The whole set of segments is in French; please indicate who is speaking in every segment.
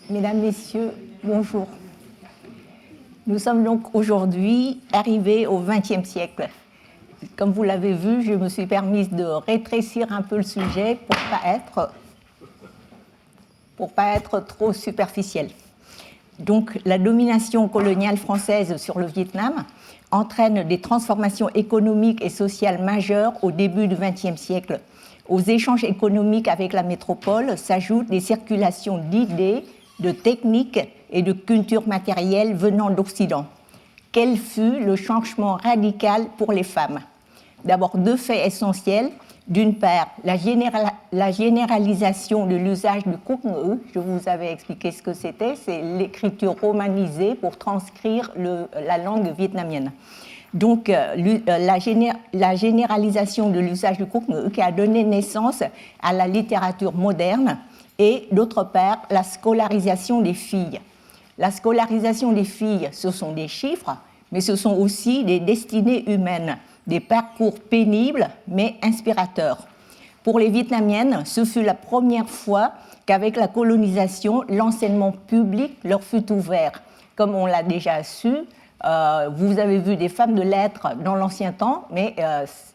Speaker 1: Mesdames, Messieurs, bonjour. Nous sommes donc aujourd'hui arrivés au XXe siècle. Comme vous l'avez vu, je me suis permise de rétrécir un peu le sujet pour pas être trop superficielle. Donc, la domination coloniale française sur le Vietnam entraîne des transformations économiques et sociales majeures au début du XXe siècle. Aux échanges économiques avec la métropole s'ajoutent des circulations d'idées, de techniques et de cultures matérielles venant d'Occident. Quel fut le changement radical pour les femmes ? D'abord, deux faits essentiels. D'une part, la généralisation de l'usage du Quốc ngữ. Je vous avais expliqué ce que c'était. C'est l'écriture romanisée pour transcrire la langue vietnamienne. Donc, la généralisation de l'usage du Quốc ngữ qui a donné naissance à la littérature moderne. Et d'autre part, la scolarisation des filles. La scolarisation des filles, ce sont des chiffres, mais ce sont aussi des destinées humaines, des parcours pénibles mais inspirateurs. Pour les Vietnamiennes, ce fut la première fois qu'avec la colonisation, l'enseignement public leur fut ouvert. Comme on l'a déjà su, vous avez vu des femmes de lettres dans l'ancien temps, mais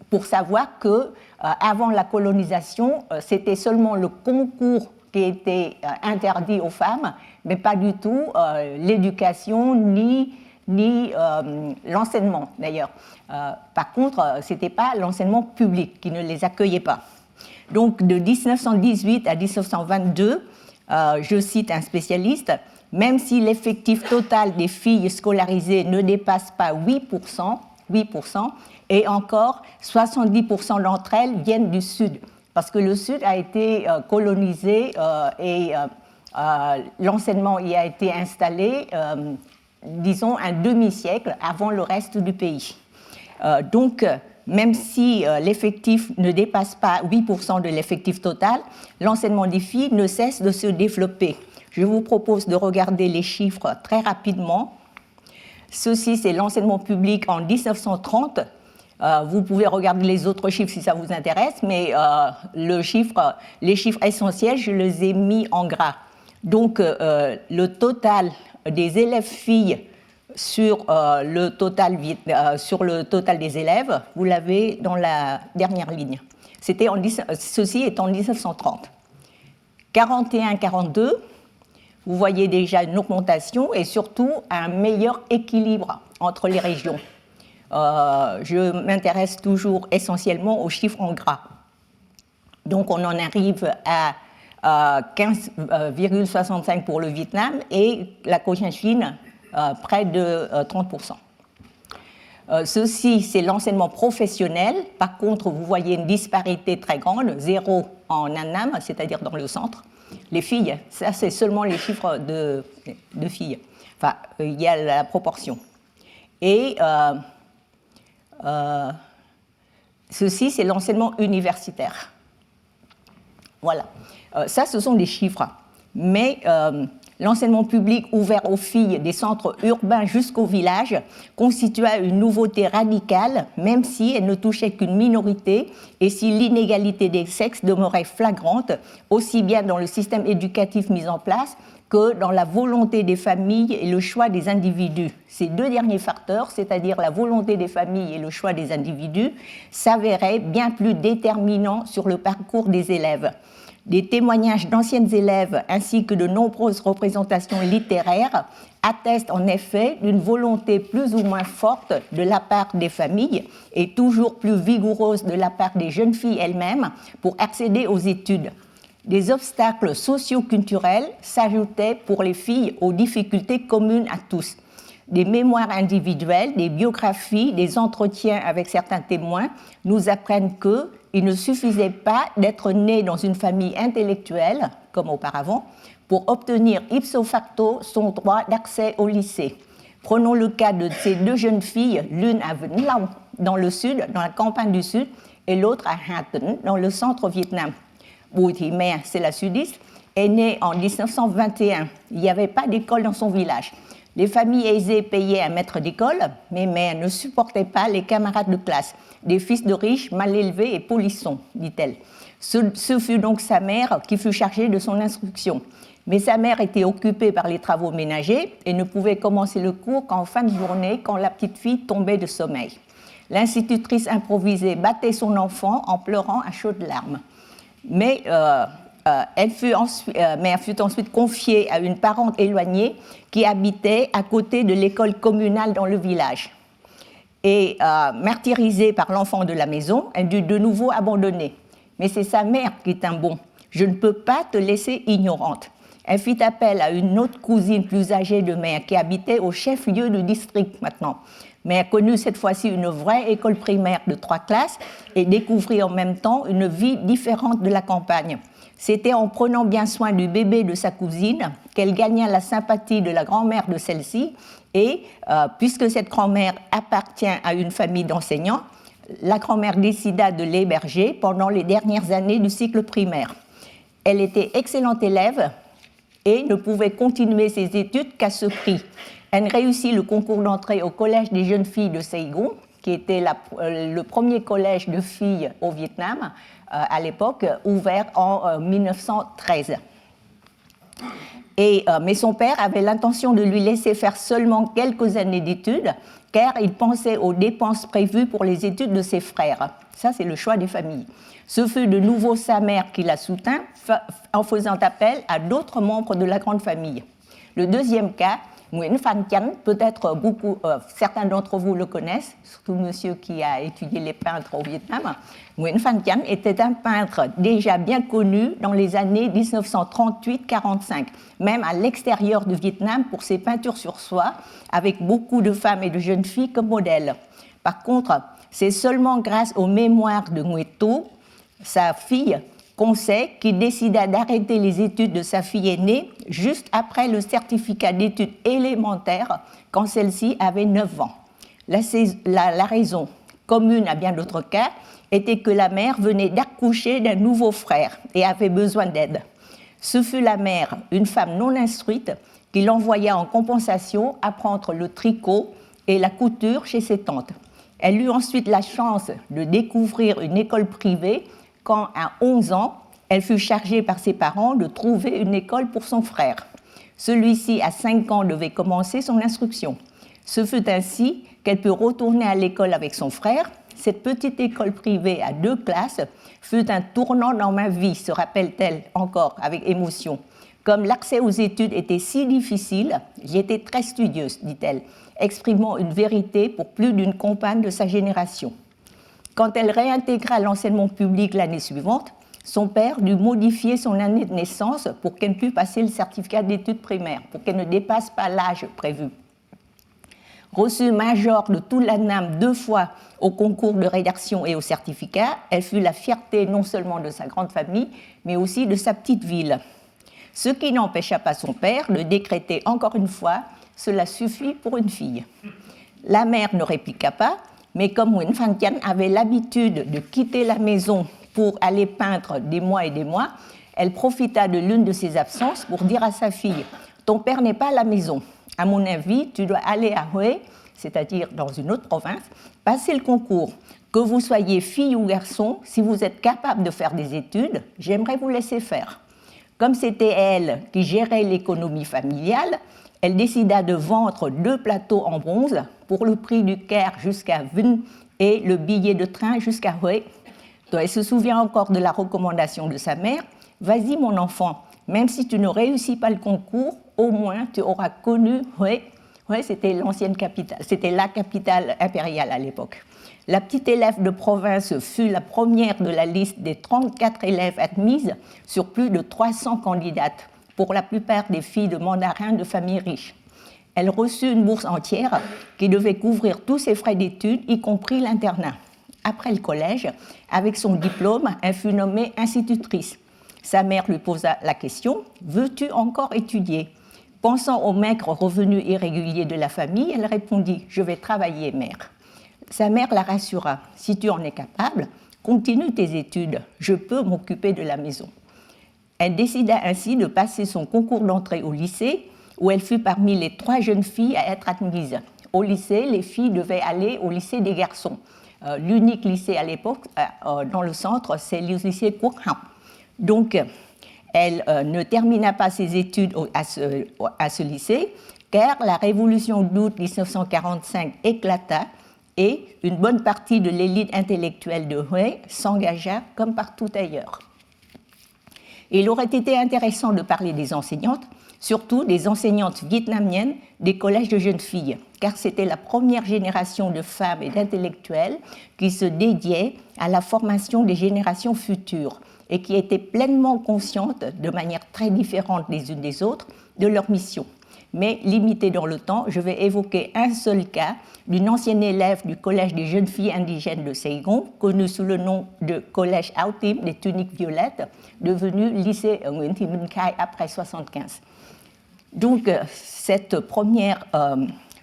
Speaker 1: pour savoir qu'avant la colonisation, c'était seulement le concours qui était interdit aux femmes, mais pas du tout l'éducation ni l'enseignement d'ailleurs. Par contre, ce n'était pas l'enseignement public qui ne les accueillait pas. Donc de 1918 à 1922, je cite un spécialiste, même si l'effectif total des filles scolarisées ne dépasse pas 8%, et encore 70% d'entre elles viennent du Sud. Parce que le Sud a été colonisé et l'enseignement y a été installé, disons, un demi-siècle avant le reste du pays. Donc, même si l'effectif ne dépasse pas 8% de l'effectif total, l'enseignement des filles ne cesse de se développer. Je vous propose de regarder les chiffres très rapidement. Ceci, c'est l'enseignement public en 1930. Vous pouvez regarder les autres chiffres si ça vous intéresse, mais les chiffres essentiels, je les ai mis en gras. Donc, le total des élèves filles sur le total des élèves, vous l'avez dans la dernière ligne. Ceci est en 1930. 41-42, vous voyez déjà une augmentation et surtout un meilleur équilibre entre les régions. Je m'intéresse toujours essentiellement aux chiffres en gras. Donc on en arrive à 15,65 pour le Vietnam et la Cochinchine près de 30%. Ceci, c'est l'enseignement professionnel. Par contre, vous voyez une disparité très grande, 0 en Annam, c'est-à-dire dans le centre. Les filles, ça c'est seulement les chiffres de filles. Enfin, il y a la proportion. Et ceci, c'est l'enseignement universitaire. Voilà. Ça, ce sont des chiffres. Mais l'enseignement public ouvert aux filles des centres urbains jusqu'au village constitua une nouveauté radicale, même si elle ne touchait qu'une minorité et si l'inégalité des sexes demeurait flagrante, aussi bien dans le système éducatif mis en place que dans la volonté des familles et le choix des individus. Ces deux derniers facteurs, c'est-à-dire la volonté des familles et le choix des individus, s'avéraient bien plus déterminants sur le parcours des élèves. Des témoignages d'anciennes élèves ainsi que de nombreuses représentations littéraires attestent en effet d'une volonté plus ou moins forte de la part des familles et toujours plus vigoureuse de la part des jeunes filles elles-mêmes pour accéder aux études. Des obstacles socio-culturels s'ajoutaient pour les filles aux difficultés communes à tous. Des mémoires individuelles, des biographies, des entretiens avec certains témoins nous apprennent qu'il ne suffisait pas d'être né dans une famille intellectuelle, comme auparavant, pour obtenir ipso facto son droit d'accès au lycée. Prenons le cas de ces deux jeunes filles, l'une à Vĩnh Long, dans le sud, dans la campagne du sud, et l'autre à Hà Tĩnh, dans le centre Vietnam. Bùi Thị Mè, c'est la sudiste, est née en 1921. Il n'y avait pas d'école dans son village. Les familles aisées payaient un maître d'école, mais Mè ne supportait pas les camarades de classe, des fils de riches, mal élevés et polissons, dit-elle. Ce fut donc sa mère qui fut chargée de son instruction. Mais sa mère était occupée par les travaux ménagers et ne pouvait commencer le cours qu'en fin de journée, quand la petite fille tombait de sommeil. L'institutrice improvisée battait son enfant en pleurant à chaudes larmes. Mais elle fut ensuite confiée à une parente éloignée qui habitait à côté de l'école communale dans le village. Et martyrisée par l'enfant de la maison, elle dut de nouveau abandonner. Mais c'est sa mère qui tint bon. « Je ne peux pas te laisser ignorante ». Elle fit appel à une autre cousine plus âgée de mère qui habitait au chef-lieu du district maintenant. Mais elle connut cette fois-ci une vraie école primaire de 3 classes et découvrit en même temps une vie différente de la campagne. C'était en prenant bien soin du bébé de sa cousine qu'elle gagna la sympathie de la grand-mère de celle-ci et, puisque cette grand-mère appartient à une famille d'enseignants, la grand-mère décida de l'héberger pendant les dernières années du cycle primaire. Elle était excellente élève et ne pouvait continuer ses études qu'à ce prix. Elle réussit le concours d'entrée au collège des jeunes filles de Saigon, qui était le premier collège de filles au Vietnam à l'époque, ouvert en 1913. Mais son père avait l'intention de lui laisser faire seulement quelques années d'études, car il pensait aux dépenses prévues pour les études de ses frères. Ça, c'est le choix des familles. Ce fut de nouveau sa mère qui la soutint en faisant appel à d'autres membres de la grande famille. Le deuxième cas, Nguyễn Phan Chánh, peut-être certains d'entre vous le connaissent, surtout monsieur qui a étudié les peintres au Vietnam. Nguyễn Phan Chánh était un peintre déjà bien connu dans les années 1938-45, même à l'extérieur du Vietnam pour ses peintures sur soie, avec beaucoup de femmes et de jeunes filles comme modèles. Par contre, c'est seulement grâce aux mémoires de Nguyen Tu, sa fille, qu'on sait qu'il décida d'arrêter les études de sa fille aînée juste après le certificat d'études élémentaires, quand celle-ci avait 9 ans. La raison, commune à bien d'autres cas, était que la mère venait d'accoucher d'un nouveau frère et avait besoin d'aide. Ce fut la mère, une femme non instruite, qui l'envoya en compensation apprendre le tricot et la couture chez ses tantes. Elle eut ensuite la chance de découvrir une école privée quand, à 11 ans, elle fut chargée par ses parents de trouver une école pour son frère. Celui-ci, à 5 ans, devait commencer son instruction. Ce fut ainsi qu'elle put retourner à l'école avec son frère. Cette petite école privée à 2 classes fut un tournant dans ma vie, se rappelle-t-elle encore avec émotion. Comme l'accès aux études était si difficile, j'étais très studieuse, dit-elle, exprimant une vérité pour plus d'une compagne de sa génération. Quand elle réintégra l'enseignement public l'année suivante, son père dut modifier son année de naissance pour qu'elle pût passer le certificat d'études primaires, pour qu'elle ne dépasse pas l'âge prévu. Reçue major de tout l'ANAM 2 fois au concours de rédaction et au certificat, elle fut la fierté non seulement de sa grande famille, mais aussi de sa petite ville. Ce qui n'empêcha pas son père de décréter encore une fois « Cela suffit pour une fille ». La mère ne répliqua pas, mais comme Nguyễn Phan Chánh avait l'habitude de quitter la maison pour aller peindre des mois et des mois, elle profita de l'une de ses absences pour dire à sa fille « Ton père n'est pas à la maison. À mon avis, tu dois aller à Huế, c'est-à-dire dans une autre province, passer le concours. Que vous soyez fille ou garçon, si vous êtes capable de faire des études, j'aimerais vous laisser faire. » Comme c'était elle qui gérait l'économie familiale, elle décida de vendre 2 plateaux en bronze pour le prix du quart jusqu'à Vinh et le billet de train jusqu'à Huế. Elle se souvient encore de la recommandation de sa mère « Vas-y mon enfant, même si tu ne réussis pas le concours, au moins tu auras connu Huế. » Huế, c'était l'ancienne capitale, c'était la capitale impériale à l'époque. La petite élève de province fut la première de la liste des 34 élèves admises sur plus de 300 candidates, pour la plupart des filles de mandarins de familles riches. Elle reçut une bourse entière qui devait couvrir tous ses frais d'études, y compris l'internat. Après le collège, avec son diplôme, elle fut nommée institutrice. Sa mère lui posa la question « Veux-tu encore étudier ?» Pensant aux maigres revenus irréguliers de la famille, elle répondit « Je vais travailler, mère. » Sa mère la rassura « Si tu en es capable, continue tes études, je peux m'occuper de la maison. » Elle décida ainsi de passer son concours d'entrée au lycée, où elle fut parmi les 3 jeunes filles à être admises. Au lycée, les filles devaient aller au lycée des garçons. L'unique lycée à l'époque dans le centre, c'est le lycée Quốc Học. Donc, Elle ne termina pas ses études à ce lycée, car la révolution d'août 1945 éclata et une bonne partie de l'élite intellectuelle de Hue s'engagea comme partout ailleurs. Il aurait été intéressant de parler des enseignantes, surtout des enseignantes vietnamiennes des collèges de jeunes filles, car c'était la première génération de femmes et d'intellectuels qui se dédiaient à la formation des générations futures et qui étaient pleinement conscientes, de manière très différente les unes des autres, de leur mission. Mais limité dans le temps, je vais évoquer un seul cas d'une ancienne élève du collège des jeunes filles indigènes de Saigon, connu sous le nom de collège Áo Tím des tuniques violettes, devenu lycée Nguyễn Thị Minh Khai après 1975. Donc, cette première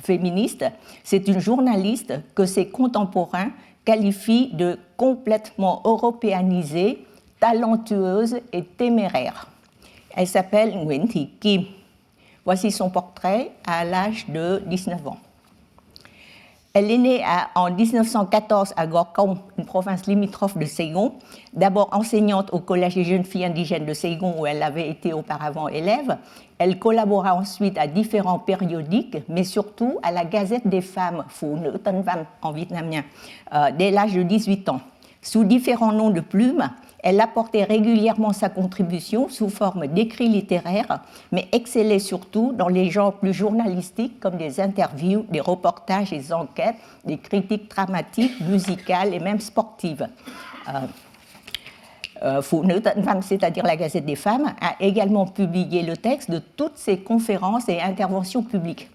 Speaker 1: féministe, c'est une journaliste que ses contemporains qualifient de complètement européanisée, talentueuse et téméraire. Elle s'appelle Nguyễn Thị Kim. Voici son portrait à l'âge de 19 ans. Elle est née en 1914 à Gorkong, une province limitrophe de Saigon, d'abord enseignante au Collège des jeunes filles indigènes de Saigon où elle avait été auparavant élève. Elle collabora ensuite à différents périodiques, mais surtout à la Gazette des femmes, Phụ Nữ Tân Văn en vietnamien, dès l'âge de 18 ans. Sous différents noms de plumes, elle apportait régulièrement sa contribution sous forme d'écrits littéraires, mais excellait surtout dans les genres plus journalistiques comme des interviews, des reportages, des enquêtes, des critiques dramatiques, musicales et même sportives. Phụ Nữ Tân Văn, c'est-à-dire la Gazette des femmes, a également publié le texte de toutes ses conférences et interventions publiques.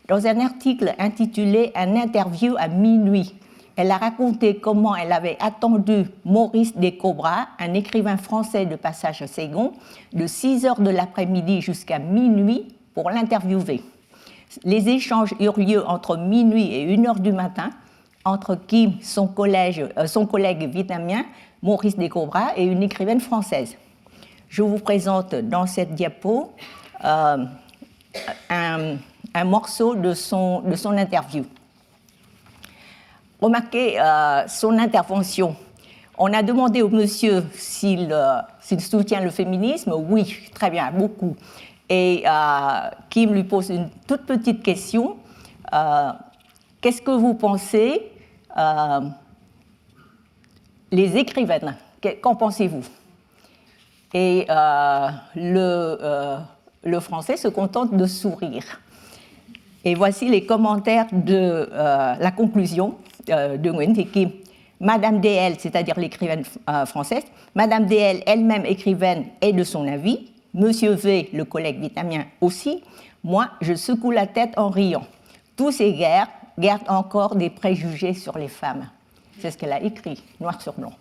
Speaker 1: Dans un article intitulé « Un interview à minuit », elle a raconté comment elle avait attendu Maurice Descobras, un écrivain français de passage à Saigon, de 6 heures de l'après-midi jusqu'à minuit pour l'interviewer. Les échanges eurent lieu entre minuit et 1 heure du matin entre Kim, son collègue vietnamien, Maurice Descobras, et une écrivaine française. Je vous présente dans cette diapo un morceau de son interview. Remarquez son intervention. On a demandé au monsieur s'il soutient le féminisme. Oui, très bien, beaucoup. Et Kim lui pose une toute petite question. Qu'est-ce que vous pensez les écrivaines? Qu'en pensez-vous? Et le français se contente de sourire. Et voici les commentaires de la conclusion de Nguyễn Thị Kim. Madame DL, c'est-à-dire l'écrivaine française, Madame DL, elle-même écrivaine, est de son avis. Monsieur V, le collègue vietnamien, aussi. Moi, je secoue la tête en riant. Tous ces guerres gardent encore des préjugés sur les femmes. C'est ce qu'elle a écrit, noir sur blanc.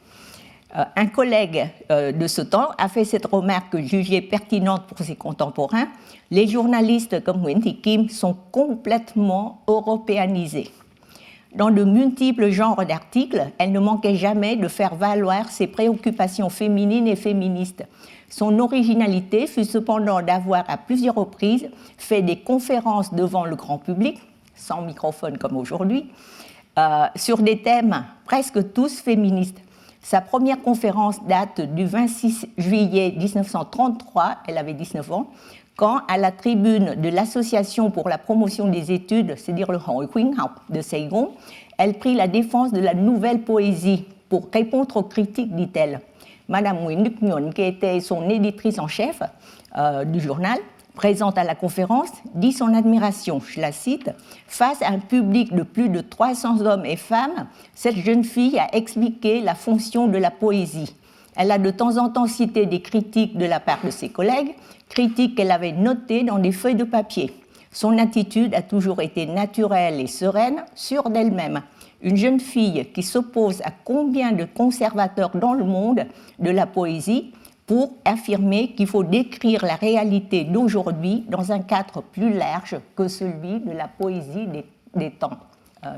Speaker 1: Un collègue de ce temps a fait cette remarque jugée pertinente pour ses contemporains. Les journalistes comme Nguyễn Thị Kim sont complètement européanisés. Dans de multiples genres d'articles, elle ne manquait jamais de faire valoir ses préoccupations féminines et féministes. Son originalité fut cependant d'avoir à plusieurs reprises fait des conférences devant le grand public, sans microphone comme aujourd'hui, sur des thèmes presque tous féministes. Sa première conférence date du 26 juillet 1933, elle avait 19 ans, quand, à la tribune de l'Association pour la promotion des études, c'est-à-dire le Hội khuyến học de Saigon, elle prit la défense de la nouvelle poésie pour répondre aux critiques, dit-elle. Madame Nguyễn Đức Nhuận, qui était son éditrice en chef du journal, présente à la conférence, dit son admiration, je la cite, « Face à un public de plus de 300 hommes et femmes, cette jeune fille a expliqué la fonction de la poésie. Elle a de temps en temps cité des critiques de la part de ses collègues, critiques qu'elle avait notées dans des feuilles de papier. Son attitude a toujours été naturelle et sereine, sûre d'elle-même. Une jeune fille qui s'oppose à combien de conservateurs dans le monde de la poésie pour affirmer qu'il faut décrire la réalité d'aujourd'hui dans un cadre plus large que celui de la poésie des temps. »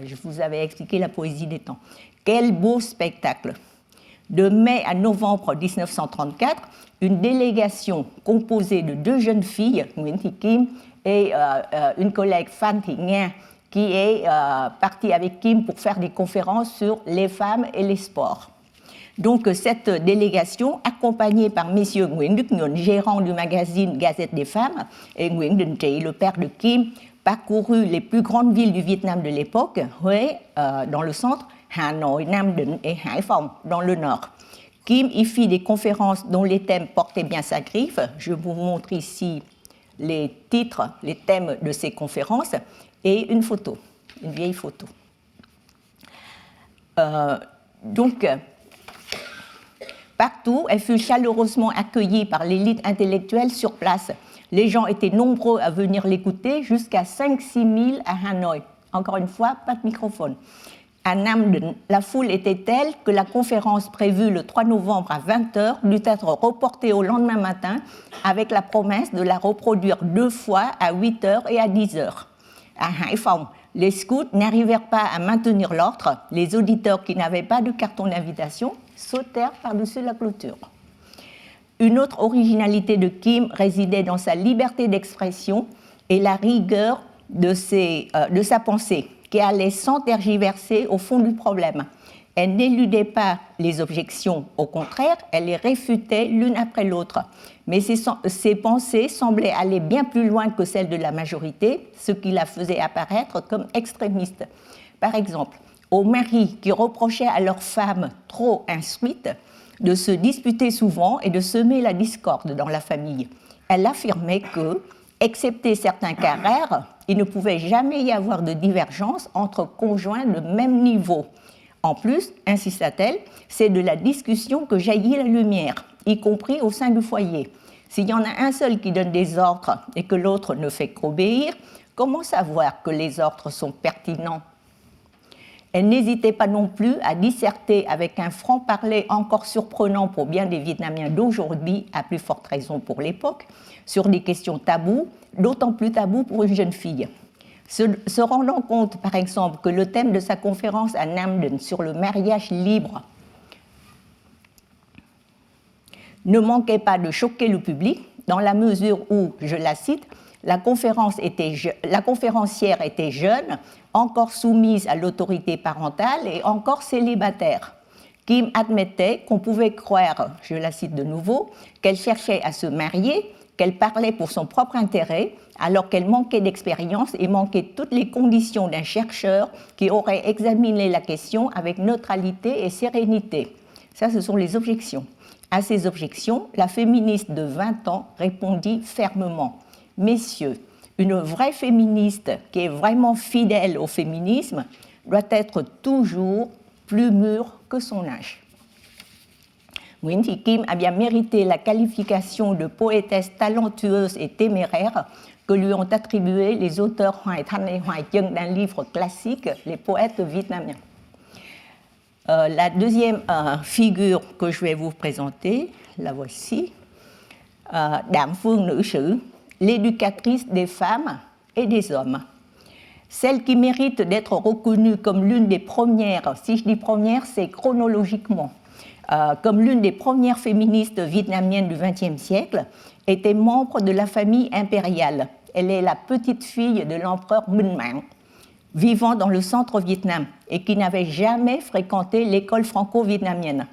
Speaker 1: Je vous avais expliqué la poésie des temps. Quel beau spectacle! De mai à novembre 1934, une délégation composée de 2 jeunes filles, Nguyễn Thị Kim et une collègue Phan Thị Nga, qui est partie avec Kim pour faire des conférences sur les femmes et les sports. Donc cette délégation, accompagnée par messieurs Nguyễn Đức Nhuận, gérant du magazine Gazette des Femmes, et Nguyễn Đình Trị, le père de Kim, parcourut les plus grandes villes du Vietnam de l'époque, Huế dans le centre, Hà Nội, Nam Định et Hải Phòng dans le nord. Kim y fit des conférences dont les thèmes portaient bien sa griffe. Je vous montre ici les titres, les thèmes de ces conférences et une photo, une vieille photo. Donc, partout, elle fut chaleureusement accueillie par l'élite intellectuelle sur place. Les gens étaient nombreux à venir l'écouter, jusqu'à 5-6 000 à Hanoï. Encore une fois, pas de microphone. À Nam Định, la foule était telle que la conférence prévue le 3 novembre à 20h dut être reportée au lendemain matin avec la promesse de la reproduire 2 fois à 8h et à 10h. À Hải Phòng, les scouts n'arrivèrent pas à maintenir l'ordre. Les auditeurs qui n'avaient pas de carton d'invitation sautèrent par-dessus la clôture. Une autre originalité de Kim résidait dans sa liberté d'expression et la rigueur de sa pensée, qui allait sans tergiverser au fond du problème. Elle n'éludait pas les objections, au contraire, elle les réfutait l'une après l'autre. Mais ses pensées semblaient aller bien plus loin que celles de la majorité, ce qui la faisait apparaître comme extrémiste. Par exemple, aux maris qui reprochaient à leurs femmes trop instruites de se disputer souvent et de semer la discorde dans la famille. Elle affirmait que, excepté certains cas rares, il ne pouvait jamais y avoir de divergence entre conjoints de même niveau. En plus, insista-t-elle, c'est de la discussion que jaillit la lumière, y compris au sein du foyer. S'il y en a un seul qui donne des ordres et que l'autre ne fait qu'obéir, comment savoir que les ordres sont pertinents ? Elle n'hésitait pas non plus à disserter avec un franc-parler encore surprenant pour bien des Vietnamiens d'aujourd'hui, à plus forte raison pour l'époque, sur des questions taboues, d'autant plus taboues pour une jeune fille. Se rendant compte, par exemple, que le thème de sa conférence à Nam Định sur le mariage libre ne manquait pas de choquer le public, dans la mesure où, je la cite, la conférencière était jeune, encore soumise à l'autorité parentale et encore célibataire. Kim admettait qu'on pouvait croire, je la cite de nouveau, qu'elle cherchait à se marier, qu'elle parlait pour son propre intérêt, alors qu'elle manquait d'expérience et manquait toutes les conditions d'un chercheur qui aurait examiné la question avec neutralité et sérénité. Ça, ce sont les objections. À ces objections, la féministe de 20 ans répondit fermement « Messieurs, une vraie féministe qui est vraiment fidèle au féminisme doit être toujours plus mûre que son âge. » Nguyễn Thị Kim a bien mérité la qualification de poétesse talentueuse et téméraire que lui ont attribué les auteurs Hoài Thanh et Hoài Trân d'un livre classique, Les poètes vietnamiens. La deuxième figure que je vais vous présenter, la voici, Đạm Phương Nữ Sử, l'éducatrice des femmes et des hommes. Celle qui mérite d'être reconnue comme l'une des premières, si je dis première, c'est chronologiquement, comme l'une des premières féministes vietnamiennes du XXe siècle, était membre de la famille impériale. Elle est la petite fille de l'empereur Minh Mạng, vivant dans le centre Vietnam et qui n'avait jamais fréquenté l'école franco-vietnamienne.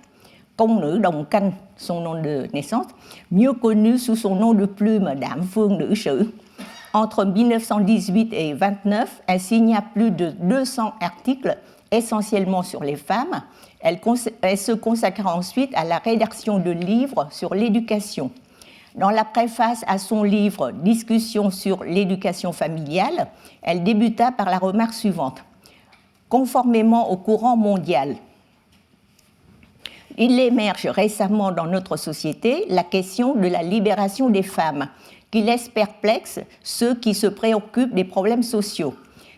Speaker 1: Công nữ Đồng Canh, son nom de naissance, mieux connu sous son nom de plume Đạm Phương Nữ Sử. Entre 1918 et 1929, elle signa plus de 200 articles, essentiellement sur les femmes. Elle se consacra ensuite à la rédaction de livres sur l'éducation. Dans la préface à son livre « Discussion sur l'éducation familiale », elle débuta par la remarque suivante. Conformément au courant mondial, il émerge récemment dans notre société la question de la libération des femmes, qui laisse perplexes ceux qui se préoccupent des problèmes sociaux.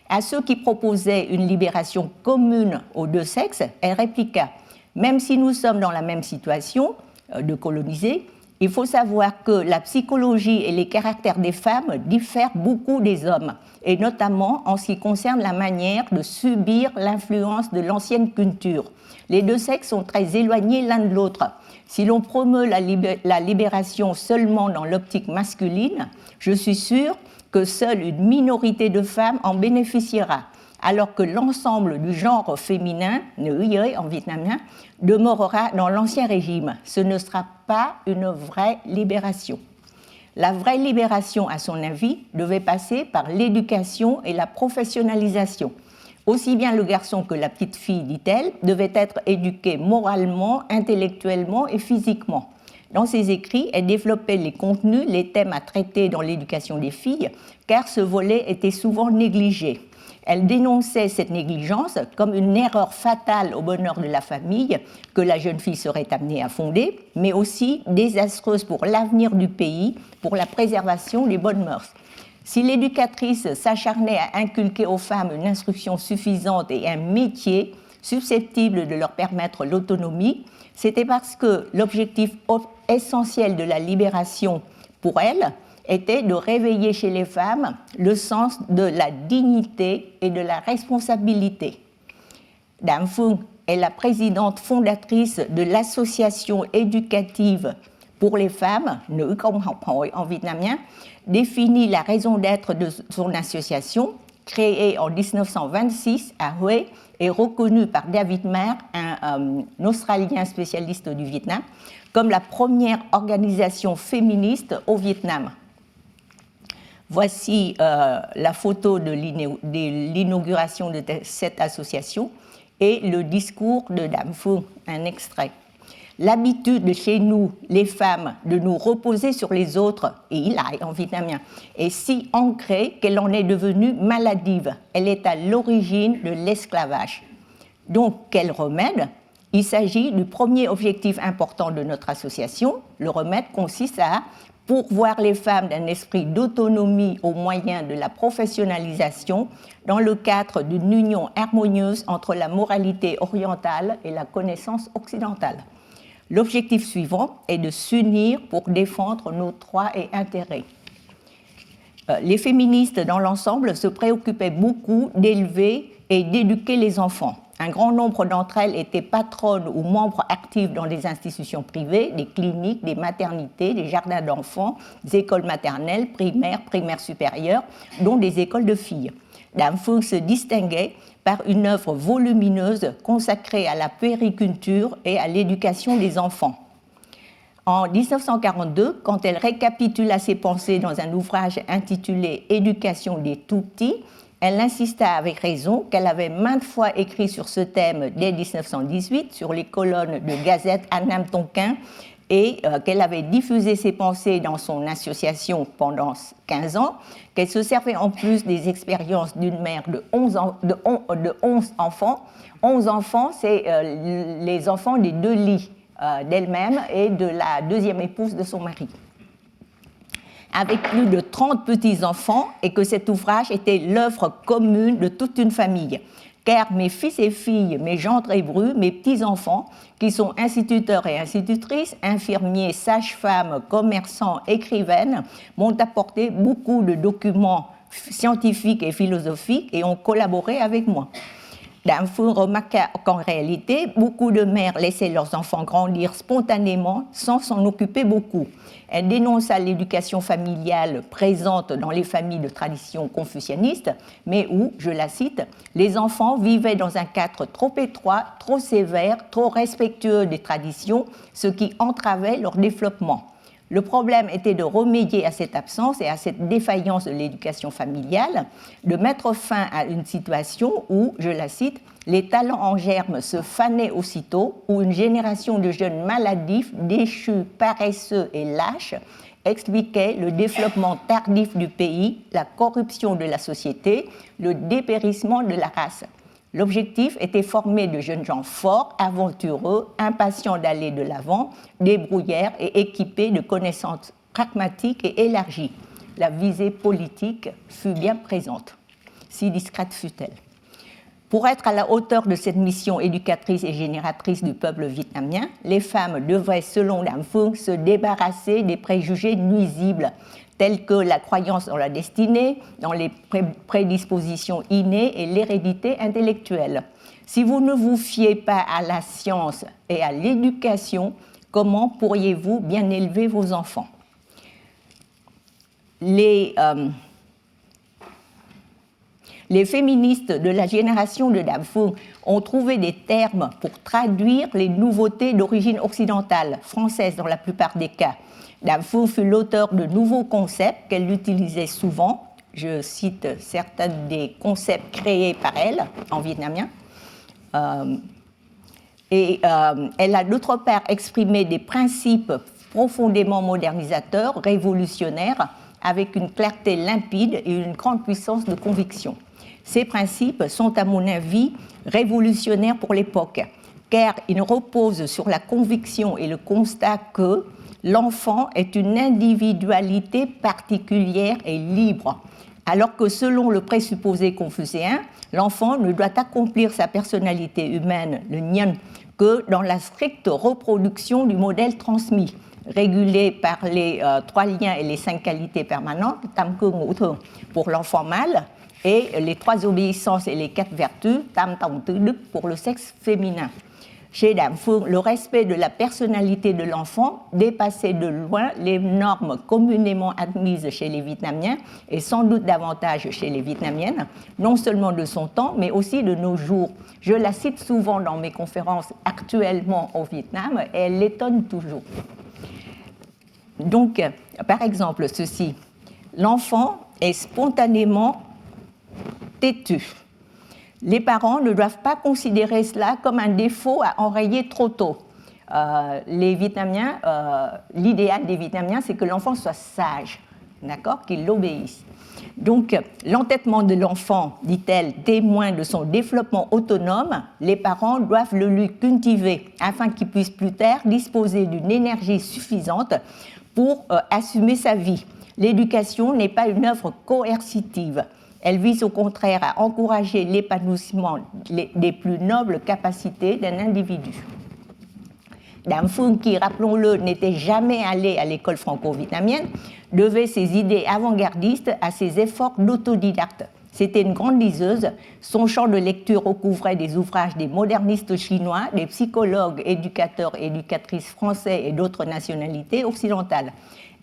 Speaker 1: À ceux qui proposaient une libération commune aux deux sexes, elle répliqua « Même si nous sommes dans la même situation de colonisés, il faut savoir que la psychologie et les caractères des femmes diffèrent beaucoup des hommes, et notamment en ce qui concerne la manière de subir l'influence de l'ancienne culture. Les deux sexes sont très éloignés l'un de l'autre. Si l'on promeut la libération seulement dans l'optique masculine, je suis sûre que seule une minorité de femmes en bénéficiera. alors que l'ensemble du genre féminin, nữ giới en vietnamien, demeurera dans l'ancien régime. Ce ne sera pas une vraie libération. La vraie libération, à son avis, devait passer par l'éducation et la professionnalisation. Aussi bien le garçon que la petite fille, dit-elle, devaient être éduqués moralement, intellectuellement et physiquement. Dans ses écrits, elle développait les contenus, les thèmes à traiter dans l'éducation des filles, car ce volet était souvent négligé. Elle dénonçait cette négligence comme une erreur fatale au bonheur de la famille que la jeune fille serait amenée à fonder, mais aussi désastreuse pour l'avenir du pays, pour la préservation des bonnes mœurs. Si l'éducatrice s'acharnait à inculquer aux femmes une instruction suffisante et un métier susceptible de leur permettre l'autonomie, c'était parce que l'objectif essentiel de la libération pour elle était de réveiller chez les femmes le sens de la dignité et de la responsabilité. Đạm Phương est la présidente fondatrice de l'association éducative pour les femmes, Nữ Công Học Hội en vietnamien, définit la raison d'être de son association, créée en 1926 à Huế et reconnue par David Mair, un Australien spécialiste du Vietnam, comme la première organisation féministe au Vietnam. Voici la photo de l'inauguration de cette association et le discours de Đạm Phương, un extrait. L'habitude de chez nous, les femmes, de nous reposer sur les autres, et il a en vietnamien, est si ancrée qu'elle en est devenue maladive. Elle est à l'origine de l'esclavage. Donc, quel remède ? Il s'agit du premier objectif important de notre association. Le remède consiste à pourvoir les femmes d'un esprit d'autonomie au moyen de la professionnalisation dans le cadre d'une union harmonieuse entre la moralité orientale et la connaissance occidentale. L'objectif suivant est de s'unir pour défendre nos droits et intérêts. Les féministes dans l'ensemble se préoccupaient beaucoup d'élever et d'éduquer les enfants. Un grand nombre d'entre elles étaient patronnes ou membres actifs dans des institutions privées, des cliniques, des maternités, des jardins d'enfants, des écoles maternelles, primaires, primaires supérieures, dont des écoles de filles. Đạm Phương se distinguait par une œuvre volumineuse consacrée à la puériculture et à l'éducation des enfants. En 1942, quand elle récapitula ses pensées dans un ouvrage intitulé « Éducation des tout-petits », elle insista avec raison qu'elle avait maintes fois écrit sur ce thème dès 1918 sur les colonnes de Gazette Annam Tonkin et qu'elle avait diffusé ses pensées dans son association pendant 15 ans, qu'elle se servait en plus des expériences d'une mère de 11 enfants. 11 enfants, c'est les enfants des deux lits d'elle-même et de la deuxième épouse de son mari, avec plus de 30 petits-enfants, et que cet ouvrage était l'œuvre commune de toute une famille. Car mes fils et filles, mes gendres et brus, mes petits-enfants, qui sont instituteurs et institutrices, infirmiers, sages-femmes, commerçants, écrivaines, m'ont apporté beaucoup de documents scientifiques et philosophiques et ont collaboré avec moi. Đạm Phương remarqua qu'en réalité, beaucoup de mères laissaient leurs enfants grandir spontanément sans s'en occuper beaucoup. Elle dénonça l'éducation familiale présente dans les familles de tradition confucianiste, mais où, je la cite, « les enfants vivaient dans un cadre trop étroit, trop sévère, trop respectueux des traditions, ce qui entravait leur développement ». Le problème était de remédier à cette absence et à cette défaillance de l'éducation familiale, de mettre fin à une situation où, je la cite, « les talents en germe se fanaient aussitôt, où une génération de jeunes maladifs, déchus, paresseux et lâches expliquait le développement tardif du pays, la corruption de la société, le dépérissement de la race ». L'objectif était formé de jeunes gens forts, aventureux, impatients d'aller de l'avant, débrouillards et équipés de connaissances pragmatiques et élargies. La visée politique fut bien présente, si discrète fut-elle. Pour être à la hauteur de cette mission éducatrice et génératrice du peuple vietnamien, les femmes devraient, selon Đạm Phương, se débarrasser des préjugés nuisibles, tels que la croyance dans la destinée, dans les prédispositions innées et l'hérédité intellectuelle. Si vous ne vous fiez pas à la science et à l'éducation, comment pourriez-vous bien élever vos enfants ? Les féministes de la génération de Dam Phuong ont trouvé des termes pour traduire les nouveautés d'origine occidentale, française dans la plupart des cas. Dam Phuong fut l'auteur de nouveaux concepts qu'elle utilisait souvent. Je cite certains des concepts créés par elle en vietnamien. Elle a d'autre part exprimé des principes profondément modernisateurs, révolutionnaires, avec une clarté limpide et une grande puissance de conviction. Ces principes sont, à mon avis, révolutionnaires pour l'époque, car ils reposent sur la conviction et le constat que l'enfant est une individualité particulière et libre, alors que selon le présupposé confucéen, l'enfant ne doit accomplir sa personnalité humaine, le nhan, que dans la stricte reproduction du modèle transmis, régulé par les 3 liens et les 5 qualités permanentes, tam cơ ngũ thường, pour l'enfant mâle, et les 3 obéissances et les 4 vertus, tam tổng tứ đức, pour le sexe féminin. Chez Dam Phuong, le respect de la personnalité de l'enfant dépassait de loin les normes communément admises chez les Vietnamiens et sans doute davantage chez les Vietnamiennes, non seulement de son temps, mais aussi de nos jours. Je la cite souvent dans mes conférences actuellement au Vietnam et elle l'étonne toujours. Donc, par exemple, ceci, l'enfant est spontanément têtu. Les parents ne doivent pas considérer cela comme un défaut à enrayer trop tôt. Les Vietnamiens, l'idéal des Vietnamiens, c'est que l'enfant soit sage, d'accord, qu'il l'obéisse. Donc, l'entêtement de l'enfant, dit-elle, témoin de son développement autonome, les parents doivent le lui cultiver afin qu'il puisse plus tard disposer d'une énergie suffisante pour assumer sa vie. L'éducation n'est pas une œuvre coercitive. Elle vise au contraire à encourager l'épanouissement des plus nobles capacités d'un individu. Dam Phuong, qui, rappelons-le, n'était jamais allée à l'école franco-vietnamienne, devait ses idées avant-gardistes à ses efforts d'autodidacte. C'était une grande liseuse. Son champ de lecture recouvrait des ouvrages des modernistes chinois, des psychologues, éducateurs et éducatrices français et d'autres nationalités occidentales.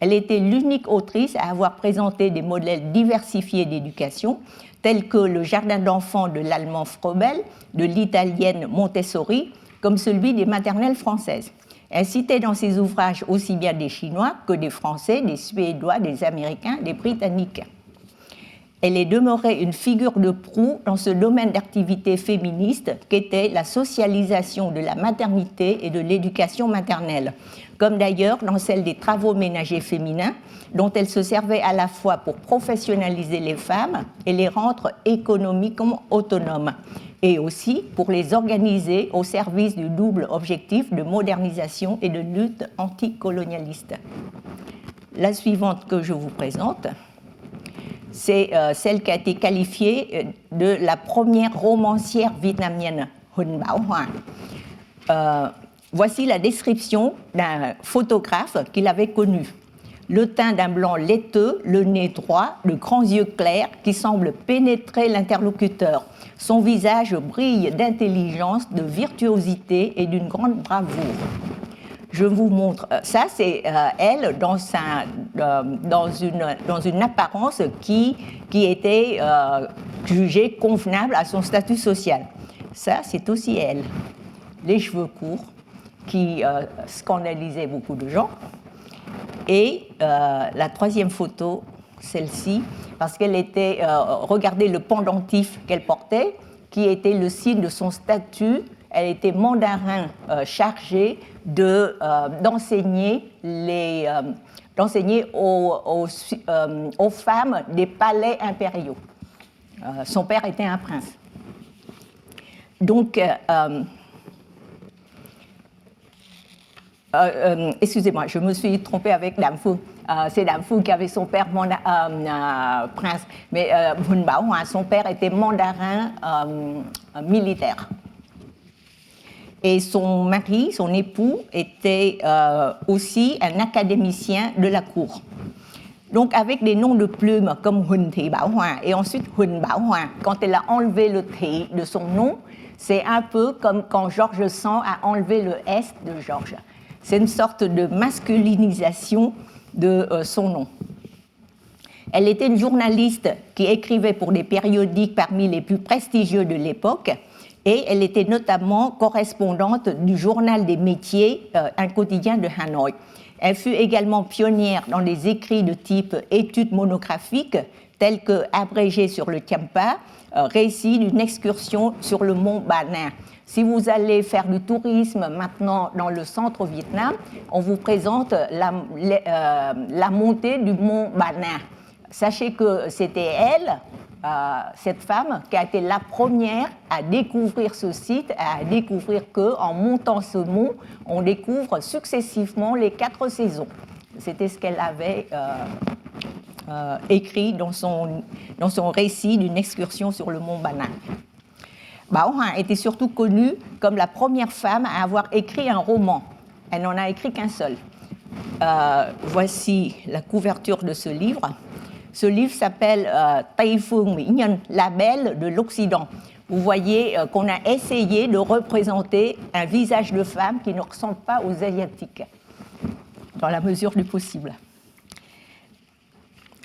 Speaker 1: Elle était l'unique autrice à avoir présenté des modèles diversifiés d'éducation, tels que le jardin d'enfants de l'allemand Froebel, de l'italienne Montessori, comme celui des maternelles françaises. Elle citait dans ses ouvrages aussi bien des Chinois que des Français, des Suédois, des Américains, des Britanniques. Elle est demeurée une figure de proue dans ce domaine d'activité féministe qu'était la socialisation de la maternité et de l'éducation maternelle, comme d'ailleurs dans celle des travaux ménagers féminins, dont elle se servait à la fois pour professionnaliser les femmes et les rendre économiquement autonomes, et aussi pour les organiser au service du double objectif de modernisation et de lutte anticolonialiste. La suivante que je vous présente, c'est celle qui a été qualifiée de la première romancière vietnamienne, Huỳnh Bảo Hoa. Voici la description d'un photographe qu'il avait connu. Le teint d'un blanc laiteux, le nez droit, de grands yeux clairs qui semblent pénétrer l'interlocuteur. Son visage brille d'intelligence, de virtuosité et d'une grande bravoure. Je vous montre, ça c'est elle dans une apparence qui était jugée convenable à son statut social. Ça c'est aussi elle. Les cheveux courts qui scandalisaient beaucoup de gens. Et la troisième photo, celle-ci, parce qu'elle était, regardez le pendentif qu'elle portait, qui était le signe de son statut. Elle était mandarin chargé d'enseigner aux femmes des palais impériaux. Son père était un prince. Donc, excusez-moi, je me suis trompée avec Dam Phuong. C'est Dam Phuong qui avait son père prince, mais Huỳnh Bảo Hoa, son père était mandarin militaire. Et son mari, son époux, était aussi un académicien de la cour. Donc avec des noms de plumes comme Huỳnh Thị Bảo Hoa et ensuite Huỳnh Bảo Hoa, quand elle a enlevé le Thị de son nom, c'est un peu comme quand Georges Sand a enlevé le S de Georges. C'est une sorte de masculinisation de son nom. Elle était une journaliste qui écrivait pour des périodiques parmi les plus prestigieux de l'époque et elle était notamment correspondante du Journal des métiers, un quotidien de Hanoï. Elle fut également pionnière dans des écrits de type études monographiques tels que Abrégé sur le Tiampa, récit d'une excursion sur le mont Ba Na. Si vous allez faire du tourisme maintenant dans le centre Vietnam, on vous présente la montée du mont Ba Na. Sachez que c'était elle, cette femme, qui a été la première à découvrir ce site, à découvrir qu'en montant ce mont, on découvre successivement les 4 saisons. C'était ce qu'elle avait écrit dans son récit d'une excursion sur le mont Ba Na. Bảo Hòa était surtout connue comme la première femme à avoir écrit un roman. Elle n'en a écrit qu'un seul. Voici la couverture de ce livre. Ce livre s'appelle Tây Phương Mỹ Nhân, la belle de l'Occident. Vous voyez qu'on a essayé de représenter un visage de femme qui ne ressemble pas aux Asiatiques, dans la mesure du possible.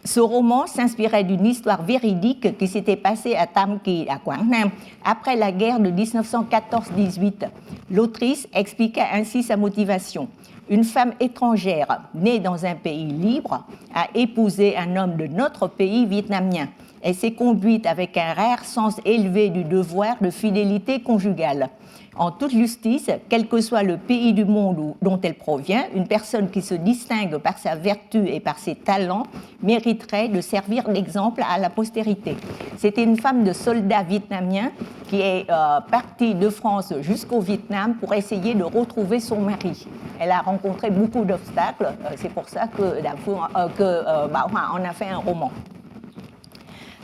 Speaker 1: Ce roman s'inspirait d'une histoire véridique qui s'était passée à Tam Kỳ, à Quảng Nam, après la guerre de 1914-18. L'autrice expliqua ainsi sa motivation. Une femme étrangère, née dans un pays libre, a épousé un homme de notre pays vietnamien. Elle s'est conduite avec un rare sens élevé du devoir de fidélité conjugale. En toute justice, quel que soit le pays du monde dont elle provient, une personne qui se distingue par sa vertu et par ses talents mériterait de servir d'exemple à la postérité. C'était une femme de soldat vietnamien qui est partie de France jusqu'au Vietnam pour essayer de retrouver son mari. Elle a rencontré beaucoup d'obstacles, c'est pour ça que Bảo Hòa en a fait un roman.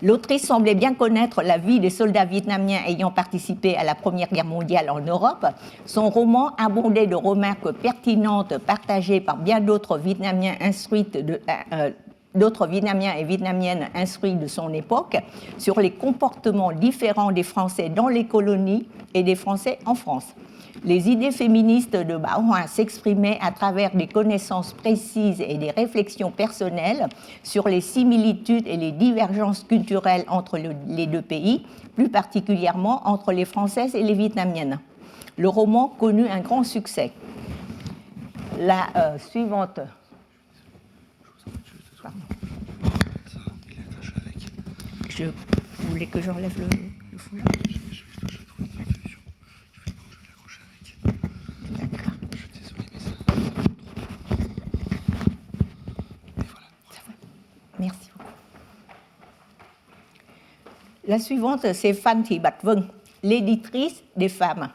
Speaker 1: L'autrice semblait bien connaître la vie des soldats vietnamiens ayant participé à la Première Guerre mondiale en Europe. Son roman abondait de remarques pertinentes partagées par bien d'autres Vietnamiens et Vietnamiennes instruits de son époque sur les comportements différents des Français dans les colonies et des Français en France. Les idées féministes de Bảo Hòa s'exprimaient à travers des connaissances précises et des réflexions personnelles sur les similitudes et les divergences culturelles entre les deux pays, plus particulièrement entre les Françaises et les Vietnamiennes. Le roman connut un grand succès. La suivante. Vous voulez que j'enlève le foulard ? Merci beaucoup. La suivante, c'est Phan Thị Bạch Vân, l'éditrice des femmes.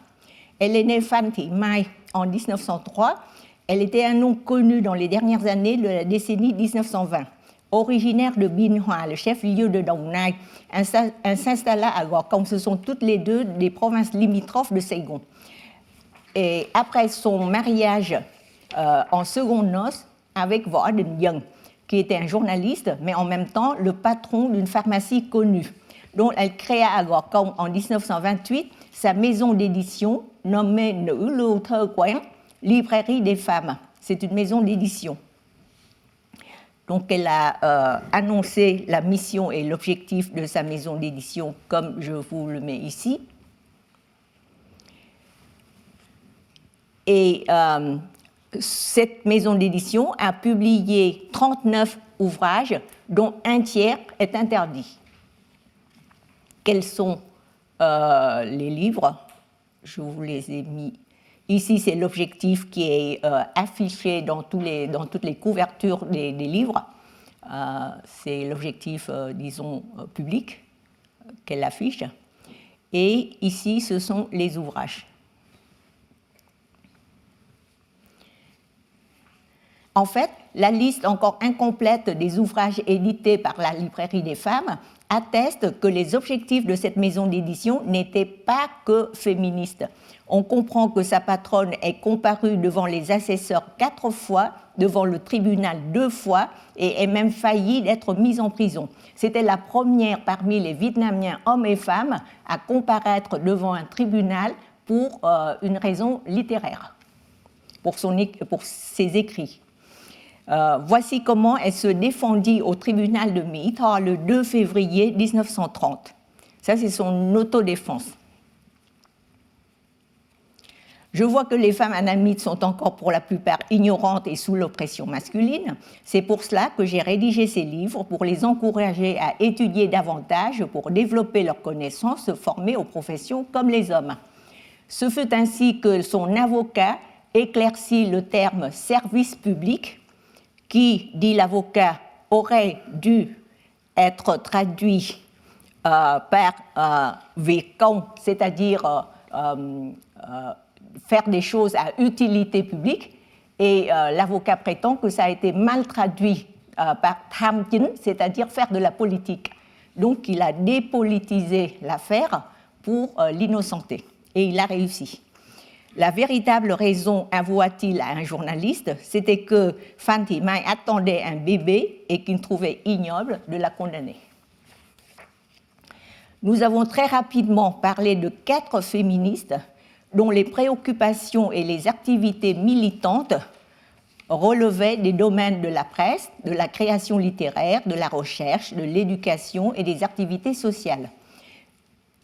Speaker 1: Elle est née Phan Thị Mai en 1903. Elle était un nom connu dans les dernières années de la décennie 1920. Originaire de Biên Hòa, le chef-lieu de Đồng Nai, elle s'installa à Gò Công. Ce sont toutes les deux des provinces limitrophes de Saigon. Et après son mariage en secondes noces avec Võ Đình Dân, qui était un journaliste, mais en même temps le patron d'une pharmacie connue, dont elle créa à Gò Công en 1928 sa maison d'édition nommée Nữ Lưu Thơ Quán, Librairie des femmes. C'est une maison d'édition. Donc elle a annoncé la mission et l'objectif de sa maison d'édition comme je vous le mets ici. Et cette maison d'édition a publié 39 ouvrages dont un tiers est interdit. Quels sont les livres ? Je vous les ai mis ici. C'est l'objectif qui est affiché dans toutes les couvertures des livres. C'est l'objectif, disons, public qu'elle affiche. Et ici, ce sont les ouvrages. En fait, la liste encore incomplète des ouvrages édités par la Librairie des femmes atteste que les objectifs de cette maison d'édition n'étaient pas que féministes. On comprend que sa patronne est comparue devant les assesseurs 4 fois, devant le tribunal 2 fois, et est même failli d'être mise en prison. C'était la première parmi les Vietnamiens, hommes et femmes, à comparaître devant un tribunal pour une raison littéraire, pour ses écrits. Voici comment elle se défendit au tribunal de Mỹ Tho le 2 février 1930. Ça, c'est son autodéfense. Je vois que les femmes annamites sont encore pour la plupart ignorantes et sous l'oppression masculine. C'est pour cela que j'ai rédigé ces livres, pour les encourager à étudier davantage, pour développer leurs connaissances, se former aux professions comme les hommes. Ce fut ainsi que son avocat éclaircit le terme « service public » qui, dit l'avocat, aurait dû être traduit par việc công, c'est-à-dire faire des choses à utilité publique, et l'avocat prétend que ça a été mal traduit par tham chính, c'est-à-dire faire de la politique. Donc il a dépolitisé l'affaire pour l'innocenter, et il a réussi. La véritable raison, avoua-t-il à un journaliste, c'était que Phan Thị Mai attendait un bébé et qu'il trouvait ignoble de la condamner. Nous avons très rapidement parlé de 4 féministes dont les préoccupations et les activités militantes relevaient des domaines de la presse, de la création littéraire, de la recherche, de l'éducation et des activités sociales.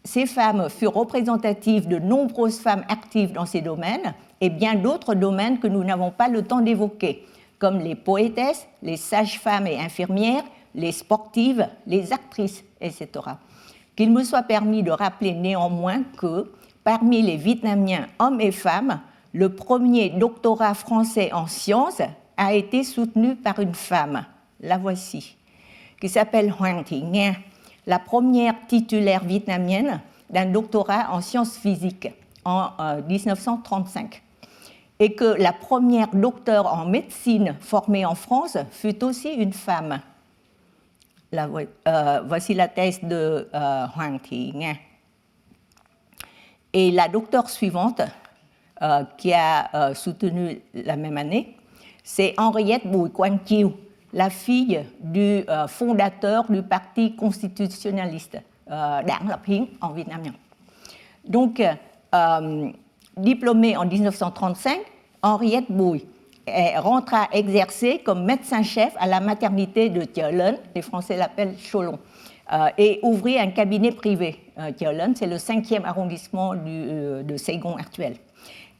Speaker 1: Ces femmes furent représentatives de nombreuses femmes actives dans ces domaines et bien d'autres domaines que nous n'avons pas le temps d'évoquer, comme les poétesses, les sages-femmes et infirmières, les sportives, les actrices, etc. Qu'il me soit permis de rappeler néanmoins que, parmi les Vietnamiens hommes et femmes, le premier doctorat français en sciences a été soutenu par une femme, la voici, qui s'appelle Hoàng Thị Nga, la première titulaire vietnamienne d'un doctorat en sciences physiques en 1935. Et que la première docteure en médecine formée en France fut aussi une femme. Voici la thèse de Hoàng Thị Nga. Et la docteure suivante, qui a soutenu la même année, c'est Henriette Bùi Quang Chiêu, la fille du fondateur du Parti constitutionnaliste, Đảng Lập Hiến en vietnamien. Donc, diplômée en 1935, Henriette Bùi rentra exercer comme médecin-chef à la maternité de Chợ Lớn, les Français l'appellent Cholon, et ouvrit un cabinet privé. Chợ Lớn, c'est le 5e arrondissement de Saigon actuel.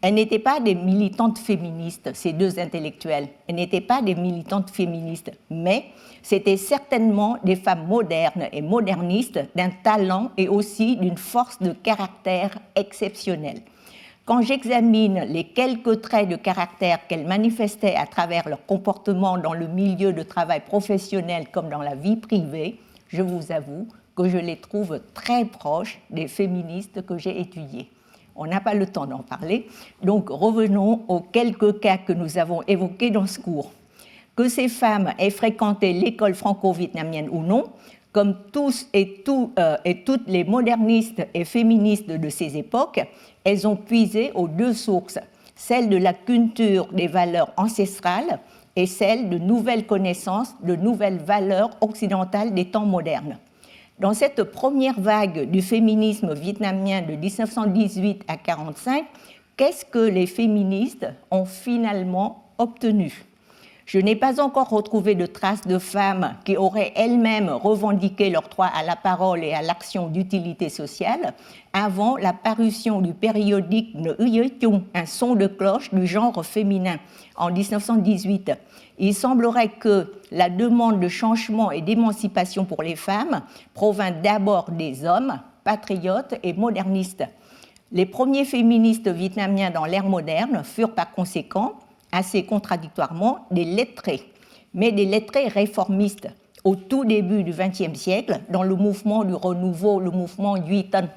Speaker 1: Elles n'étaient pas des militantes féministes, ces 2 intellectuelles. Elles n'étaient pas des militantes féministes, mais c'était certainement des femmes modernes et modernistes d'un talent et aussi d'une force de caractère exceptionnelle. Quand j'examine les quelques traits de caractère qu'elles manifestaient à travers leur comportement dans le milieu de travail professionnel comme dans la vie privée, je vous avoue que je les trouve très proches des féministes que j'ai étudiées. On n'a pas le temps d'en parler, donc revenons aux quelques cas que nous avons évoqués dans ce cours. Que ces femmes aient fréquenté l'école franco-vietnamienne ou non, comme tous et toutes les modernistes et féministes de ces époques, elles ont puisé aux 2 sources, celle de la culture des valeurs ancestrales et celle de nouvelles connaissances, de nouvelles valeurs occidentales des temps modernes. Dans cette première vague du féminisme vietnamien de 1918 à 1945, qu'est-ce que les féministes ont finalement obtenu ? Je n'ai pas encore retrouvé de traces de femmes qui auraient elles-mêmes revendiqué leur droit à la parole et à l'action d'utilité sociale avant la parution du périodique Nữ Giới Chung, un son de cloche du genre féminin, en 1918. Il semblerait que la demande de changement et d'émancipation pour les femmes provint d'abord des hommes, patriotes et modernistes. Les premiers féministes vietnamiens dans l'ère moderne furent par conséquent, assez contradictoirement, des lettrés, mais des lettrés réformistes au tout début du XXe siècle dans le mouvement du renouveau, le mouvement Duy Tân.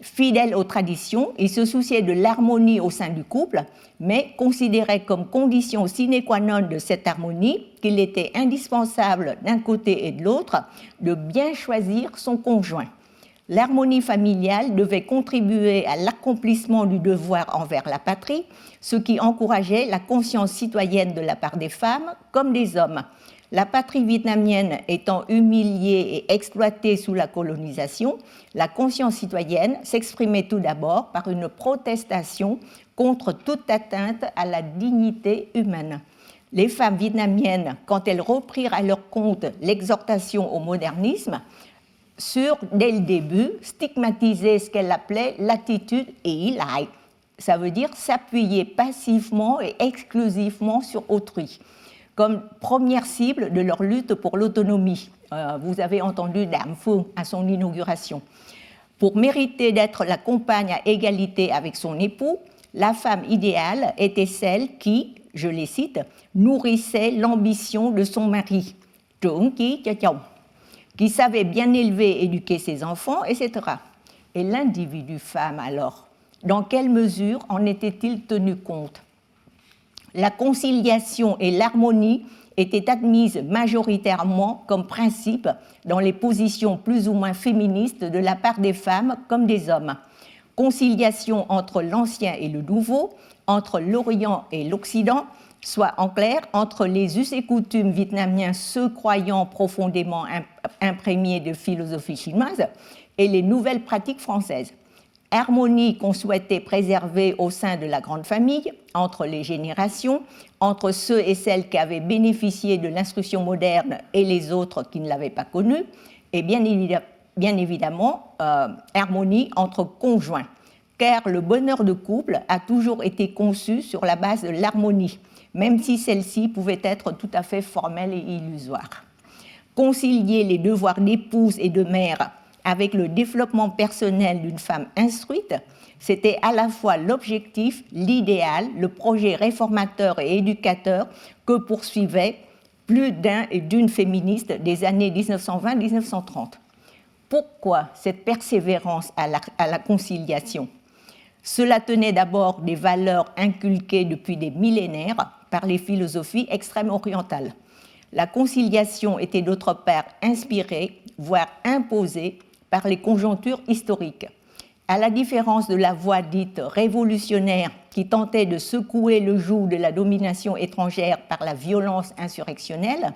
Speaker 1: Fidèles aux traditions, ils se souciaient de l'harmonie au sein du couple, mais considéraient comme condition sine qua non de cette harmonie qu'il était indispensable d'un côté et de l'autre de bien choisir son conjoint. L'harmonie familiale devait contribuer à l'accomplissement du devoir envers la patrie, ce qui encourageait la conscience citoyenne de la part des femmes comme des hommes. La patrie vietnamienne étant humiliée et exploitée sous la colonisation, la conscience citoyenne s'exprimait tout d'abord par une protestation contre toute atteinte à la dignité humaine. Les femmes vietnamiennes, quand elles reprirent à leur compte l'exhortation au modernisme, dès le début, stigmatiser ce qu'elle appelait l'attitude et lại. Ça veut dire s'appuyer passivement et exclusivement sur autrui, comme première cible de leur lutte pour l'autonomie. Vous avez entendu Dame Phương à son inauguration. Pour mériter d'être la compagne à égalité avec son époux, la femme idéale était celle qui, je les cite, nourrissait l'ambition de son mari, trưởng chí cho chồng, qui savait bien élever et éduquer ses enfants, etc. Et l'individu femme, alors, dans quelle mesure en était-il tenu compte? La conciliation et l'harmonie étaient admises majoritairement comme principe dans les positions plus ou moins féministes de la part des femmes comme des hommes. Conciliation entre l'ancien et le nouveau, entre l'Orient et l'Occident, soit en clair entre les us et coutumes vietnamiens, ceux croyant profondément imprégnés de philosophie chinoise, et les nouvelles pratiques françaises. Harmonie qu'on souhaitait préserver au sein de la grande famille, entre les générations, entre ceux et celles qui avaient bénéficié de l'instruction moderne et les autres qui ne l'avaient pas connue, et bien évidemment, harmonie entre conjoints, car le bonheur de couple a toujours été conçu sur la base de l'harmonie, même si celle-ci pouvait être tout à fait formelle et illusoire. Concilier les devoirs d'épouse et de mère avec le développement personnel d'une femme instruite, c'était à la fois l'objectif, l'idéal, le projet réformateur et éducateur que poursuivaient plus d'un et d'une féministe des années 1920-1930. Pourquoi cette persévérance à la conciliation? Cela tenait d'abord des valeurs inculquées depuis des millénaires par les philosophies extrême-orientales. La conciliation était d'autre part inspirée, voire imposée, par les conjonctures historiques. À la différence de la voie dite révolutionnaire qui tentait de secouer le joug de la domination étrangère par la violence insurrectionnelle,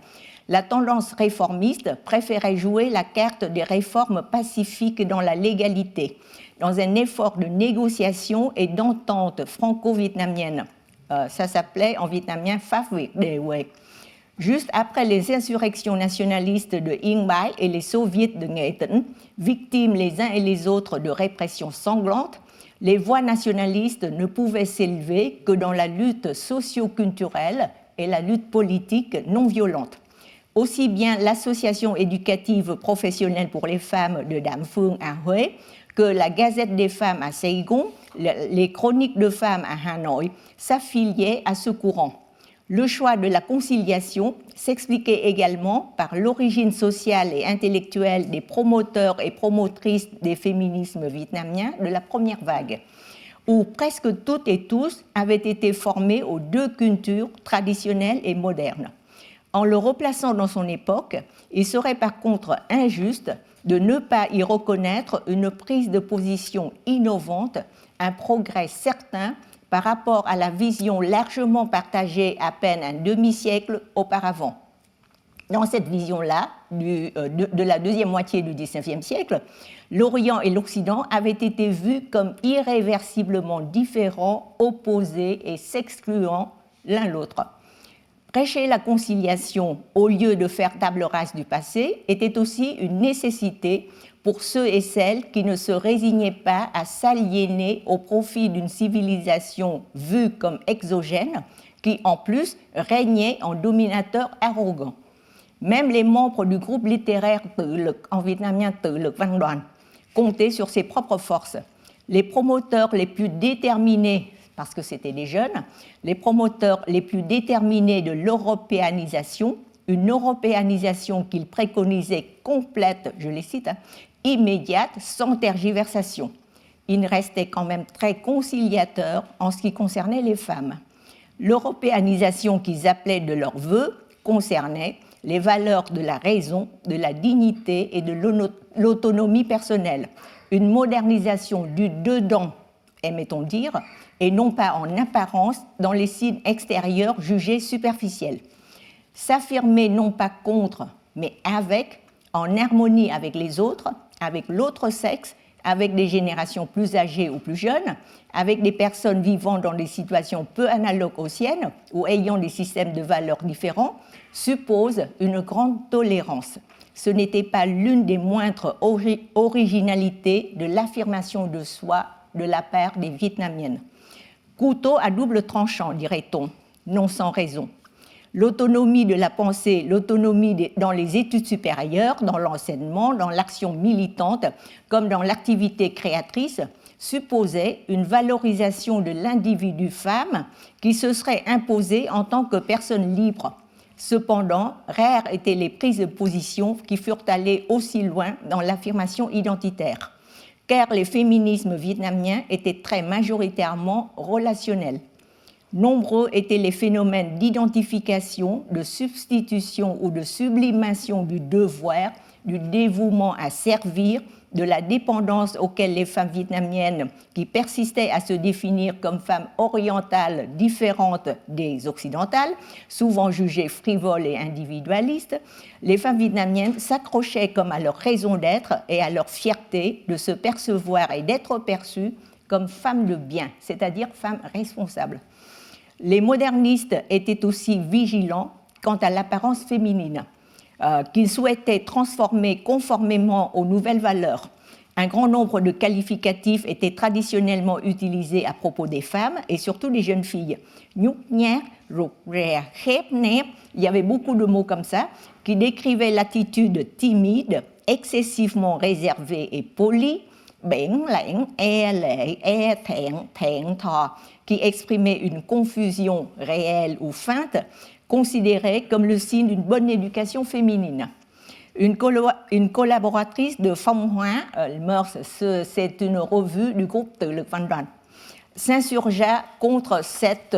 Speaker 1: la tendance réformiste préférait jouer la carte des réformes pacifiques dans la légalité, dans un effort de négociation et d'entente franco-vietnamienne. Ça s'appelait en vietnamien Pháp Việt Đề Huệ. Juste après les insurrections nationalistes de Yên Bái et les soviets de Nghệ Tĩnh, victimes les uns et les autres de répressions sanglantes, les voix nationalistes ne pouvaient s'élever que dans la lutte socio-culturelle et la lutte politique non violente. Aussi bien l'association éducative professionnelle pour les femmes de Dame Phương à Huế que la Gazette des femmes à Saigon, les chroniques de femmes à Hanoï s'affiliaient à ce courant. Le choix de la conciliation s'expliquait également par l'origine sociale et intellectuelle des promoteurs et promotrices des féminismes vietnamiens de la première vague, où presque toutes et tous avaient été formés aux deux cultures traditionnelles et modernes. En le replaçant dans son époque, il serait par contre injuste de ne pas y reconnaître une prise de position innovante, un progrès certain par rapport à la vision largement partagée à peine un demi-siècle auparavant. Dans cette vision-là, de la deuxième moitié du XIXe siècle, l'Orient et l'Occident avaient été vus comme irréversiblement différents, opposés et s'excluant l'un l'autre. Prêcher la conciliation au lieu de faire table rase du passé était aussi une nécessité pour ceux et celles qui ne se résignaient pas à s'aliéner au profit d'une civilisation vue comme exogène, qui en plus régnait en dominateur arrogant. Même les membres du groupe littéraire Tự Lực, en vietnamien Tự Lực Văn Đoàn, comptaient sur ses propres forces. Les promoteurs les plus déterminés, parce que c'était des jeunes, les promoteurs les plus déterminés de l'européanisation, une européanisation qu'ils préconisaient complète, je les cite, immédiate, sans tergiversation. Ils restaient quand même très conciliateurs en ce qui concernait les femmes. L'européanisation qu'ils appelaient de leur vœu concernait les valeurs de la raison, de la dignité et de l'autonomie personnelle. Une modernisation du dedans, aimait-on dire, et non pas en apparence dans les signes extérieurs jugés superficiels. S'affirmer non pas contre, mais avec, en harmonie avec les autres, avec l'autre sexe, avec des générations plus âgées ou plus jeunes, avec des personnes vivant dans des situations peu analogues aux siennes ou ayant des systèmes de valeurs différents, suppose une grande tolérance. Ce n'était pas l'une des moindres originalités de l'affirmation de soi de la part des Vietnamiennes. Couteau à double tranchant, dirait-on, non sans raison. L'autonomie de la pensée, l'autonomie dans les études supérieures, dans l'enseignement, dans l'action militante, comme dans l'activité créatrice, supposait une valorisation de l'individu femme qui se serait imposée en tant que personne libre. Cependant, rares étaient les prises de position qui furent allées aussi loin dans l'affirmation identitaire, car les féminismes vietnamiens étaient très majoritairement relationnels. Nombreux étaient les phénomènes d'identification, de substitution ou de sublimation du devoir, du dévouement à servir, de la dépendance auquel les femmes vietnamiennes, qui persistaient à se définir comme femmes orientales différentes des occidentales, souvent jugées frivoles et individualistes, les femmes vietnamiennes s'accrochaient comme à leur raison d'être et à leur fierté de se percevoir et d'être perçues comme femmes de bien, c'est-à-dire femmes responsables. Les modernistes étaient aussi vigilants quant à l'apparence féminine, qu'ils souhaitaient transformer conformément aux nouvelles valeurs. Un grand nombre de qualificatifs étaient traditionnellement utilisés à propos des femmes et surtout des jeunes filles. Nhúc nhác, rụt rè, khép nép, il y avait beaucoup de mots comme ça qui décrivaient l'attitude timide, excessivement réservée et polie, bẽn lẽn, lệ, thẹn, thẹn thò, qui exprimait une confusion réelle ou feinte, considérée comme le signe d'une bonne éducation féminine. Une collaboratrice de Phong Hoa, Mœurs, c'est une revue du groupe Tự lực Văn đoàn, s'insurgea contre cette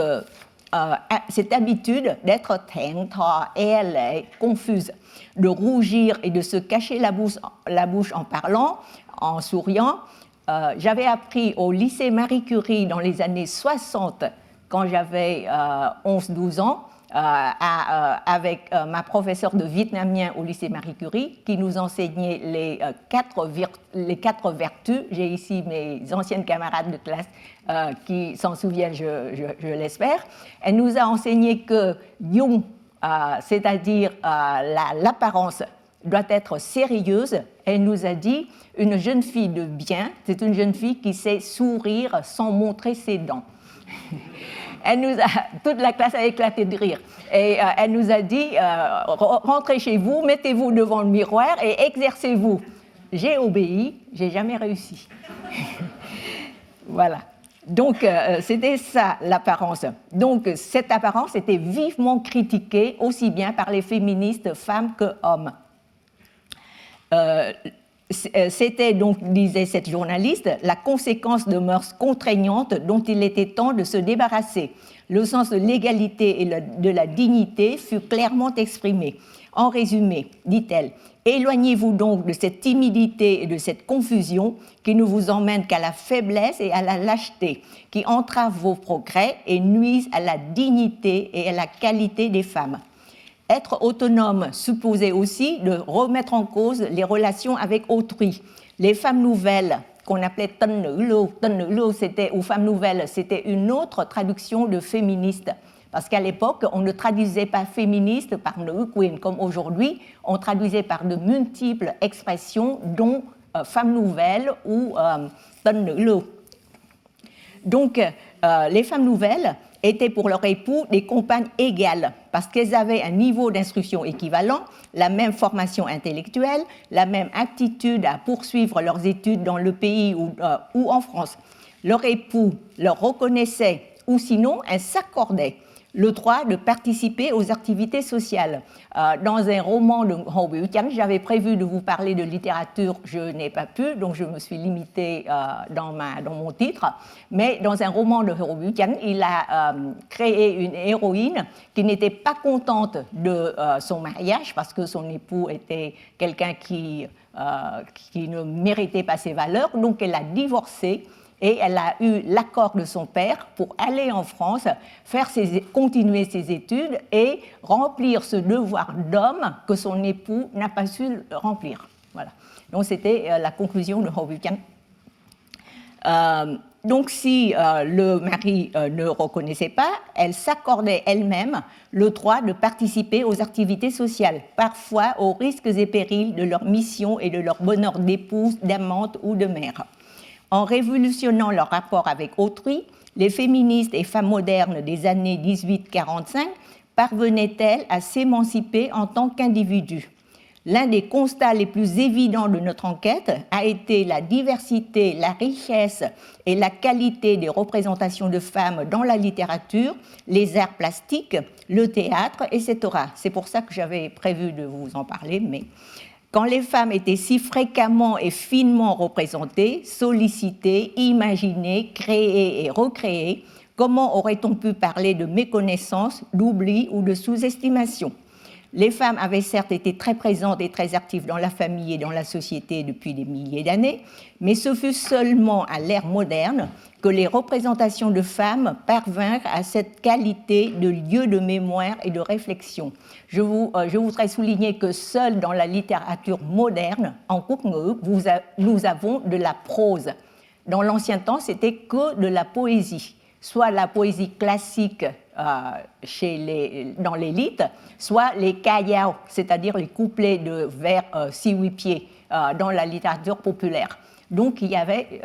Speaker 1: habitude d'être thẹn thò, lệ, confuse, de rougir et de se cacher la bouche en parlant, en souriant. J'avais appris au lycée Marie Curie dans les années 60, quand j'avais 11-12 ans, avec ma professeure de vietnamien au lycée Marie Curie, qui nous enseignait les quatre vertus. J'ai ici mes anciennes camarades de classe qui s'en souviennent, je l'espère. Elle nous a enseigné que Dung, c'est-à-dire l'apparence, doit être sérieuse. Elle nous a dit, une jeune fille de bien, c'est une jeune fille qui sait sourire sans montrer ses dents. Toute la classe a éclaté de rire. Et elle nous a dit, rentrez chez vous, mettez-vous devant le miroir et exercez-vous. J'ai obéi, j'ai jamais réussi. Voilà. Donc, c'était ça, l'apparence. Donc, cette apparence était vivement critiquée, aussi bien par les féministes femmes que hommes. C'était donc, disait cette journaliste, la conséquence de mœurs contraignantes dont il était temps de se débarrasser. Le sens de l'égalité et de la dignité fut clairement exprimé. En résumé, dit-elle, éloignez-vous donc de cette timidité et de cette confusion qui ne vous emmènent qu'à la faiblesse et à la lâcheté, qui entravent vos progrès et nuisent à la dignité et à la qualité des femmes. Être autonome supposait aussi de remettre en cause les relations avec autrui. Les femmes nouvelles, qu'on appelait tân nữ lưu, ou femmes nouvelles, c'était une autre traduction de féministe. Parce qu'à l'époque, on ne traduisait pas féministe par nữ quyền comme aujourd'hui, on traduisait par de multiples expressions, dont femme nouvelle ou tân nữ lưu. Donc, les femmes nouvelles étaient pour leur époux des compagnes égales, parce qu'elles avaient un niveau d'instruction équivalent, la même formation intellectuelle, la même aptitude à poursuivre leurs études dans le pays ou en France. Leur époux leur reconnaissait, ou sinon, elles s'accordaient le droit de participer aux activités sociales. Dans un roman de Hồ Biểu Chánh, j'avais prévu de vous parler de littérature, je n'ai pas pu, donc je me suis limitée dans mon titre. Mais dans un roman de Hồ Biểu Chánh, il a créé une héroïne qui n'était pas contente de son mariage parce que son époux était quelqu'un qui ne méritait pas ses valeurs, donc elle a divorcé. Et elle a eu l'accord de son père pour aller en France, continuer ses études et remplir ce devoir d'homme que son époux n'a pas su remplir. Voilà. Donc c'était la conclusion de Hồ Biểu Chánh. Donc, si le mari ne reconnaissait pas, elle s'accordait elle-même le droit de participer aux activités sociales, parfois aux risques et périls de leur mission et de leur bonheur d'épouse, d'amante ou de mère. En révolutionnant leur rapport avec autrui, les féministes et femmes modernes des années 1845 parvenaient-elles à s'émanciper en tant qu'individus? L'un des constats les plus évidents de notre enquête a été la diversité, la richesse et la qualité des représentations de femmes dans la littérature, les arts plastiques, le théâtre, etc. C'est pour ça que j'avais prévu de vous en parler, mais quand les femmes étaient si fréquemment et finement représentées, sollicitées, imaginées, créées et recréées, comment aurait-on pu parler de méconnaissance, d'oubli ou de sous-estimation ? Les femmes avaient certes été très présentes et très actives dans la famille et dans la société depuis des milliers d'années, mais ce fut seulement à l'ère moderne que les représentations de femmes parvinrent à cette qualité de lieu de mémoire et de réflexion. Je voudrais souligner que seul dans la littérature moderne, en Quốc ngữ, nous avons de la prose. Dans l'ancien temps, c'était que de la poésie, soit la poésie classique dans l'élite, soit les kayao, c'est-à-dire les couplets de vers 6-8 pieds dans la littérature populaire. Donc il y avait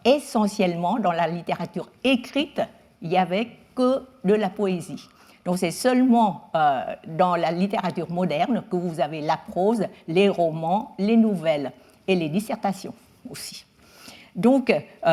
Speaker 1: essentiellement dans la littérature écrite, il n'y avait que de la poésie. Donc c'est seulement dans la littérature moderne que vous avez la prose, les romans, les nouvelles et les dissertations aussi. Donc,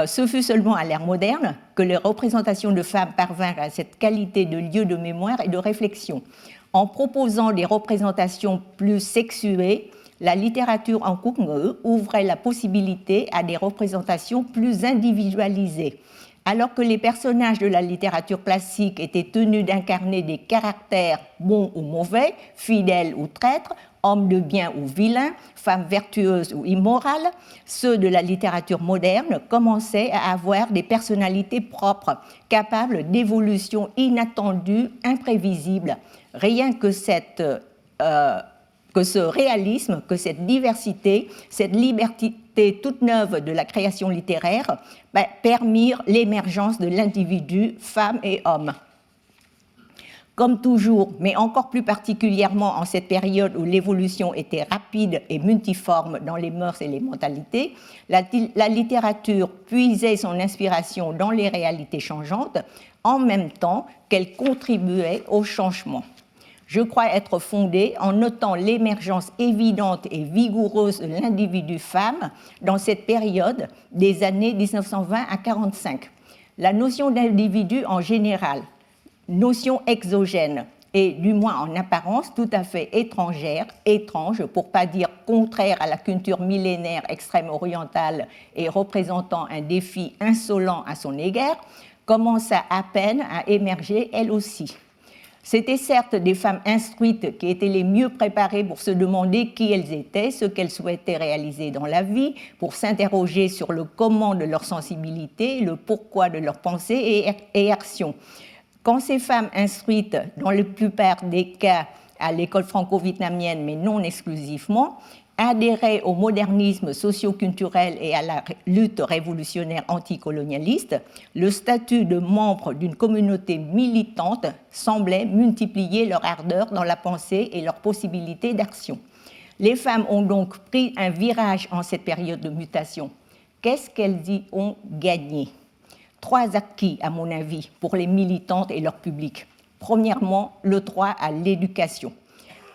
Speaker 1: ce fut seulement à l'ère moderne que les représentations de femmes parvinrent à cette qualité de lieu de mémoire et de réflexion. En proposant des représentations plus sexuées, la littérature en Quốc ngữ ouvrait la possibilité à des représentations plus individualisées. Alors que les personnages de la littérature classique étaient tenus d'incarner des caractères bons ou mauvais, fidèles ou traîtres, hommes de bien ou vilains, femmes vertueuses ou immorales, ceux de la littérature moderne commençaient à avoir des personnalités propres, capables d'évolutions inattendues, imprévisibles. Rien que ce réalisme, que cette diversité, cette liberté toute neuve de la création littéraire permirent l'émergence de l'individu, femme et homme. Comme toujours, mais encore plus particulièrement en cette période où l'évolution était rapide et multiforme dans les mœurs et les mentalités, la littérature puisait son inspiration dans les réalités changeantes en même temps qu'elle contribuait au changement. Je crois être fondée en notant l'émergence évidente et vigoureuse de l'individu femme dans cette période des années 1920 à 1945. La notion d'individu en général, notion exogène et du moins en apparence tout à fait étrange pour pas dire contraire à la culture millénaire extrême-orientale et représentant un défi insolent à son égard, commença à peine à émerger elle aussi. C'étaient certes des femmes instruites qui étaient les mieux préparées pour se demander qui elles étaient, ce qu'elles souhaitaient réaliser dans la vie, pour s'interroger sur le comment de leur sensibilité, le pourquoi de leurs pensées et actions. Quand ces femmes instruites, dans la plupart des cas à l'école franco-vietnamienne, mais non exclusivement, adhéraient au modernisme socio-culturel et à la lutte révolutionnaire anticolonialiste, le statut de membre d'une communauté militante semblait multiplier leur ardeur dans la pensée et leurs possibilités d'action. Les femmes ont donc pris un virage en cette période de mutation. Qu'est-ce qu'elles y ont gagné ? 3 acquis, à mon avis, pour les militantes et leur public. Premièrement, le droit à l'éducation.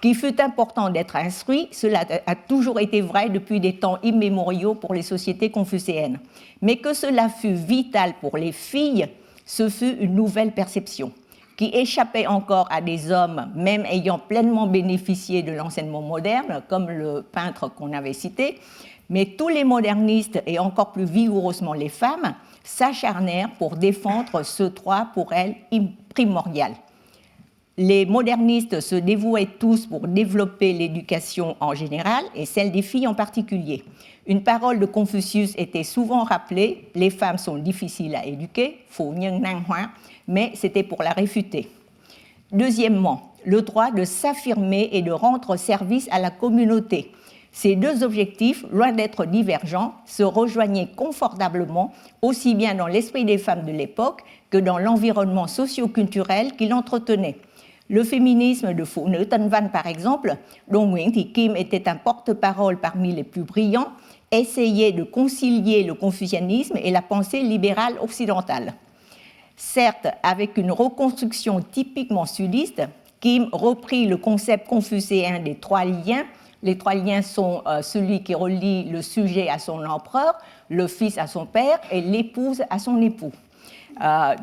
Speaker 1: Qu'il fut important d'être instruit, cela a toujours été vrai depuis des temps immémoriaux pour les sociétés confucéennes. Mais que cela fut vital pour les filles, ce fut une nouvelle perception, qui échappait encore à des hommes, même ayant pleinement bénéficié de l'enseignement moderne, comme le peintre qu'on avait cité, mais tous les modernistes, et encore plus vigoureusement les femmes, s'acharnèrent pour défendre ce droit pour elles primordial. Les modernistes se dévouaient tous pour développer l'éducation en général et celle des filles en particulier. Une parole de Confucius était souvent rappelée, les femmes sont difficiles à éduquer, mais c'était pour la réfuter. Deuxièmement, le droit de s'affirmer et de rendre service à la communauté. Ces deux objectifs, loin d'être divergents, se rejoignaient confortablement aussi bien dans l'esprit des femmes de l'époque que dans l'environnement socio-culturel qui l'entretenait. Le féminisme de Phụ nữ Tân Văn, par exemple, dont Nguyễn Thị Kim était un porte-parole parmi les plus brillants, essayait de concilier le confucianisme et la pensée libérale occidentale. Certes, avec une reconstruction typiquement sudiste, Kim reprit le concept confucéen des trois liens. Les trois liens sont celui qui relie le sujet à son empereur, le fils à son père et l'épouse à son époux.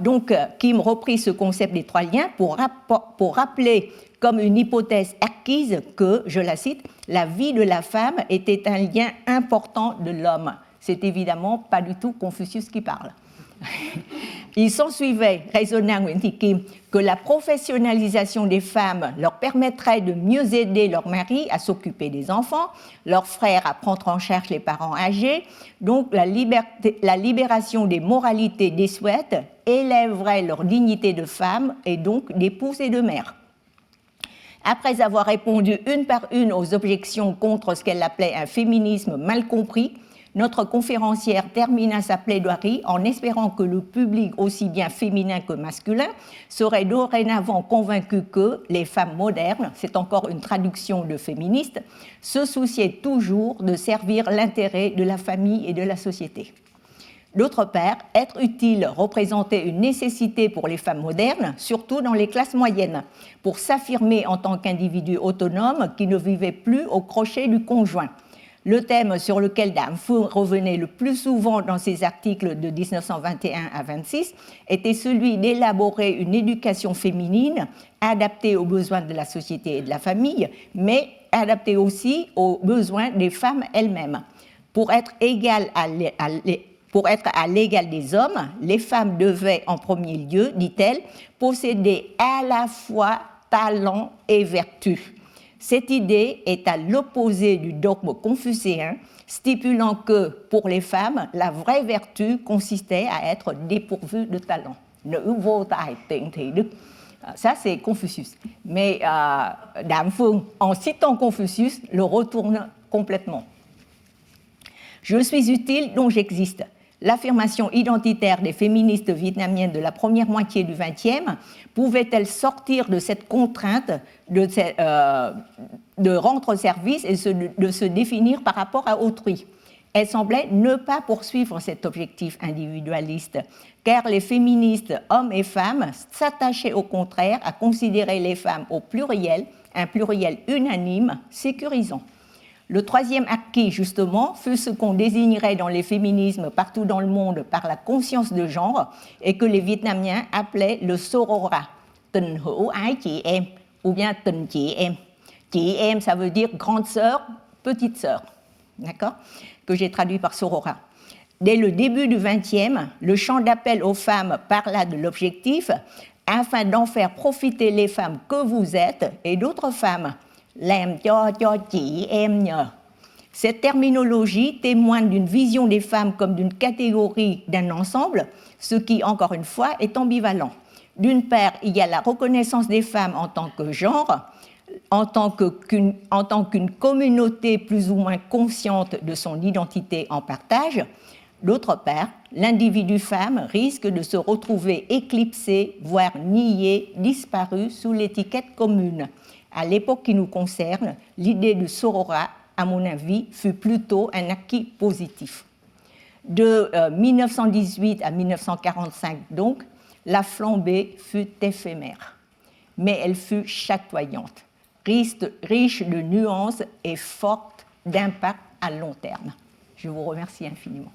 Speaker 1: Donc, Kim reprit ce concept des trois liens pour rappeler comme une hypothèse acquise que, je la cite, la vie de la femme était un lien important de l'homme. C'est évidemment pas du tout Confucius qui parle. Il s'ensuivait, raisonna Nguyễn Thị Kim, que la professionnalisation des femmes leur permettrait de mieux aider leurs maris à s'occuper des enfants, leurs frères à prendre en charge les parents âgés. Donc la libération des moralités désuètes élèverait leur dignité de femme et donc d'épouse et de mère. Après avoir répondu une par une aux objections contre ce qu'elle appelait un féminisme mal compris, notre conférencière termina sa plaidoirie en espérant que le public, aussi bien féminin que masculin, serait dorénavant convaincu que les femmes modernes, c'est encore une traduction de féministe, se souciaient toujours de servir l'intérêt de la famille et de la société. D'autre part, être utile représentait une nécessité pour les femmes modernes, surtout dans les classes moyennes, pour s'affirmer en tant qu'individus autonomes qui ne vivaient plus au crochet du conjoint. Le thème sur lequel Dame Phuong revenait le plus souvent dans ses articles de 1921 à 26 était celui d'élaborer une éducation féminine adaptée aux besoins de la société et de la famille, mais adaptée aussi aux besoins des femmes elles-mêmes. Pour être à l'égal des hommes, les femmes devaient en premier lieu, dit-elle, posséder à la fois talent et vertu. Cette idée est à l'opposé du dogme confucéen, stipulant que, pour les femmes, la vraie vertu consistait à être dépourvue de talent. Nữ vô tài tiện thị đức. Ça, c'est Confucius. Mais Dame Phuong, en citant Confucius, le retourne complètement. Je suis utile, donc j'existe. L'affirmation identitaire des féministes vietnamiennes de la première moitié du XXe pouvait-elle sortir de cette contrainte de rendre service et de se définir par rapport à autrui? Elle semblait ne pas poursuivre cet objectif individualiste, car les féministes, hommes et femmes, s'attachaient au contraire à considérer les femmes au pluriel, un pluriel unanime, sécurisant. Le troisième acquis, justement, fut ce qu'on désignerait dans les féminismes partout dans le monde par la conscience de genre et que les Vietnamiens appelaient le sorora, tình hữu ái chị em, ou bien tình chị em. Chị em, ça veut dire grande sœur, petite sœur, d'accord, que j'ai traduit par sorora. Dès le début du XXe, le chant d'appel aux femmes parla de l'objectif afin d'en faire profiter les femmes que vous êtes et d'autres femmes. Làm cho chị em nhờ. Cette terminologie témoigne d'une vision des femmes comme d'une catégorie, d'un ensemble, ce qui, encore une fois, est ambivalent. D'une part, il y a la reconnaissance des femmes en tant que genre, en tant qu'une communauté plus ou moins consciente de son identité en partage. D'autre part, l'individu femme risque de se retrouver éclipsé, voire nié, disparu sous l'étiquette commune. À l'époque qui nous concerne, l'idée de sorora, à mon avis, fut plutôt un acquis positif. De 1918 à 1945, donc, la flambée fut éphémère, mais elle fut chatoyante, riche de nuances et forte d'impact à long terme. Je vous remercie infiniment.